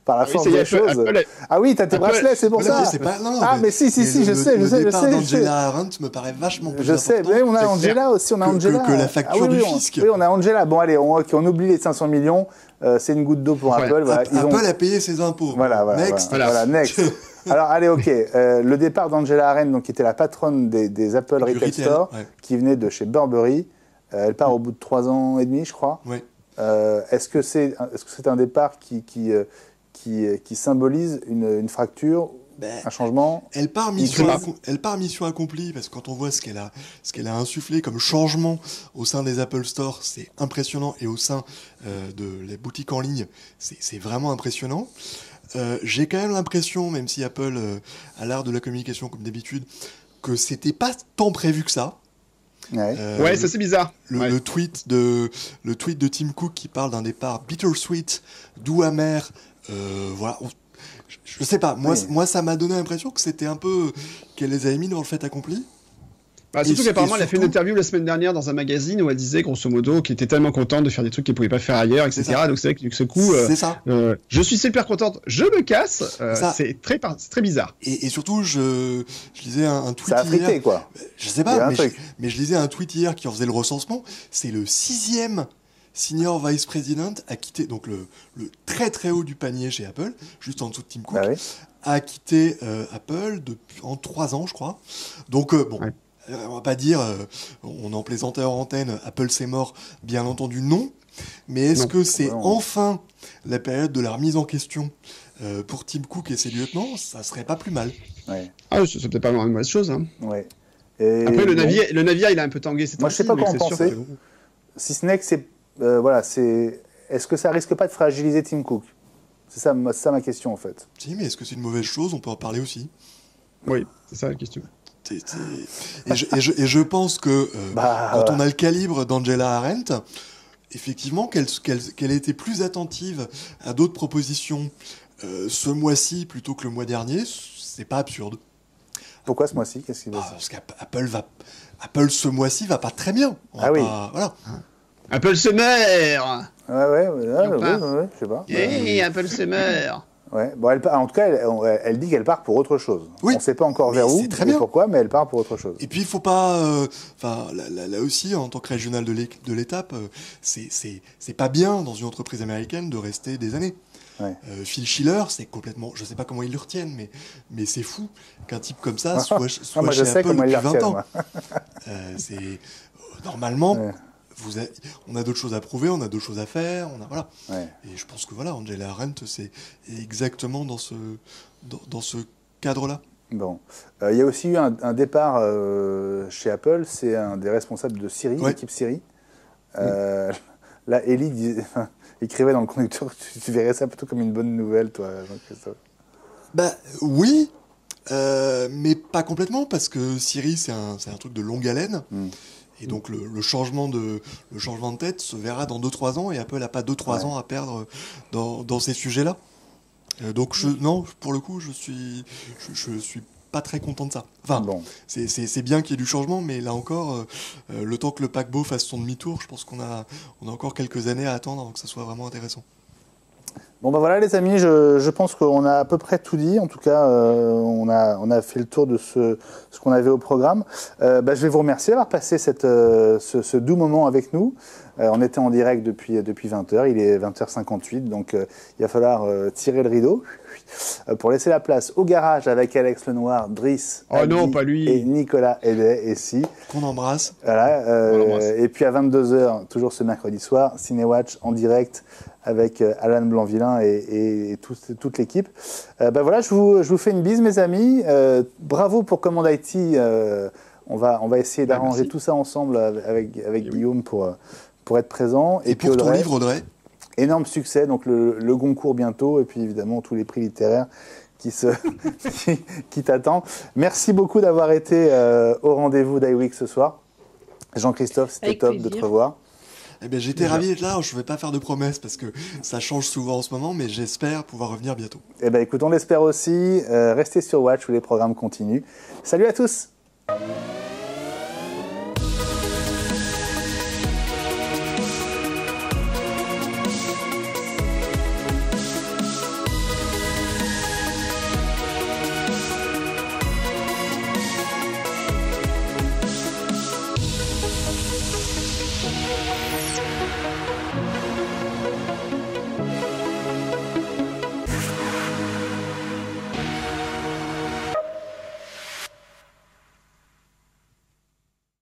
A: par la force des choses. Ah oui, t'as tes bracelets, c'est pour ça. Mais si, je sais.
B: Le départ d'Angela Arendt me paraît vachement plus important.
A: Je sais, mais on a Angela aussi,
B: que la facture du fisc.
A: Oui, on a Angela. Bon, allez, on oublie les 500 millions. C'est une goutte d'eau pour Apple. Voilà,
B: Apple a payé ses impôts.
A: Next. Alors, allez, ok. Le départ d'Angela Arendt, donc, qui était la patronne des Apple Retail Store, qui venait de chez Burberry. Elle part au bout de 3 ans et demi, je crois.
B: Ouais.
A: Est-ce que c'est un départ qui qui symbolise une fracture, un changement.
B: Elle part mission accomplie, parce que quand on voit ce qu'elle a insufflé comme changement au sein des Apple Store, c'est impressionnant, et au sein de les boutiques en ligne, c'est vraiment impressionnant. J'ai quand même l'impression, même si Apple a l'art de la communication comme d'habitude, que c'était pas tant prévu que ça.
C: Ouais, ça c'est bizarre.
B: Le tweet de Tim Cook qui parle d'un départ bittersweet, doux amer, voilà. Je sais pas, moi ça m'a donné l'impression que c'était un peu qu'elle les avait mis devant le fait accompli.
C: Surtout qu'apparemment, elle a fait une interview la semaine dernière dans un magazine où elle disait, grosso modo, qu'elle était tellement contente de faire des trucs qu'elle pouvait pas faire ailleurs, etc. Donc c'est vrai que ce coup, je suis super contente, je me casse. C'est très bizarre.
B: Et surtout, je lisais un tweet
A: ça a frité,
B: hier.
A: Quoi.
B: Je sais pas, mais je lisais un tweet hier qui en faisait le recensement. C'est le 6e senior vice president à quitter, donc le très très haut du panier chez Apple, juste en dessous de Tim Cook, a quitté Apple en 3 ans, je crois. Donc bon. Ouais. On va pas dire, on en plaisantait en antenne, Apple c'est mort, bien entendu non, mais est-ce que c'est enfin la période de la remise en question pour Tim Cook et ses lieutenants? Ça serait pas plus mal.
A: Ouais.
C: Ah, c'est peut-être pas une mauvaise chose. Hein.
A: Ouais.
C: Après, le navire, il a un peu tangué.
A: Moi, je sais pas quoi en penser. Si ce n'est que c'est... Est-ce que ça risque pas de fragiliser Tim Cook? C'est ça ma question, en fait.
B: Si, mais est-ce que c'est une mauvaise chose? On peut en parler aussi.
C: Oui, c'est ça la question.
B: Et je pense que quand on a le calibre d'Angela Arendt, effectivement, qu'elle ait été plus attentive à d'autres propositions ce mois-ci plutôt que le mois dernier, c'est pas absurde.
A: Pourquoi ce mois-ci? Qu'est-ce qui va
B: Parce qu'Apple ce mois-ci va pas très bien. Voilà.
C: Apple se meurt.
A: Ouais, je sais pas.
C: Apple se meurt.
A: Ouais. Bon, en tout cas, elle dit qu'elle part pour autre chose.
B: Oui,
A: on ne sait pas encore vers où et pourquoi, mais elle part pour autre chose.
B: Et puis il faut pas, là aussi, en tant que régional de l'étape, c'est pas bien dans une entreprise américaine de rester des années.
A: Ouais.
B: Phil Schiller, c'est complètement, je sais pas comment ils le retiennent, mais c'est fou qu'un type comme ça soit
A: moi,
B: chez Apple depuis 20 ans.
A: C'est
B: normalement. Ouais. On a d'autres choses à prouver, on a d'autres choses à faire, voilà.
A: Ouais.
B: Et je pense que Angela Arendt, c'est exactement dans ce cadre-là.
A: Bon, il y a aussi eu un départ chez Apple, c'est un des responsables de Siri, l'équipe Siri. Là, Ellie écrivait dans le conducteur, tu verrais ça plutôt comme une bonne nouvelle, toi, Jean-Christophe.
B: Oui, mais pas complètement, parce que Siri, c'est un truc de longue haleine. Et donc le changement de tête se verra dans 2-3 ans, et Apple n'a pas 2-3 ans à perdre dans ces sujets-là. Donc non, pour le coup, je suis pas très content de ça. Enfin, c'est bien qu'il y ait du changement, mais là encore, le temps que le paquebot fasse son demi-tour, je pense qu'on a encore quelques années à attendre avant que ça soit vraiment intéressant.
A: Bon voilà les amis, je pense qu'on a à peu près tout dit. En tout cas, on a fait le tour de ce qu'on avait au programme. Je vais vous remercier d'avoir passé ce doux moment avec nous. On était en direct depuis 20h, il est 20h58, donc il va falloir tirer le rideau pour laisser la place au garage avec Alex Lenoir, Driss,
C: non, pas lui.
A: Et Nicolas Hédet, et si.
B: Qu'on embrasse.
A: Voilà, et puis à 22h, toujours ce mercredi soir, Cinéwatch en direct avec Alan Blanc-Villain et toute l'équipe. Voilà, je vous fais une bise, mes amis. Bravo pour Command IT. On va essayer d'arranger tout ça ensemble avec Guillaume pour être présent.
B: Et puis pour ton livre, Audrey.
A: Énorme succès, donc le Goncourt bientôt, et puis évidemment tous les prix littéraires qui t'attendent. Merci beaucoup d'avoir été au rendez-vous d'iWeek ce soir. Jean-Christophe, c'était top de te revoir.
B: J'étais ravi d'être là. Je ne vais pas faire de promesses parce que ça change souvent en ce moment, mais j'espère pouvoir revenir bientôt.
A: Écoute, on l'espère aussi. Restez sur Watch où les programmes continuent. Salut à tous!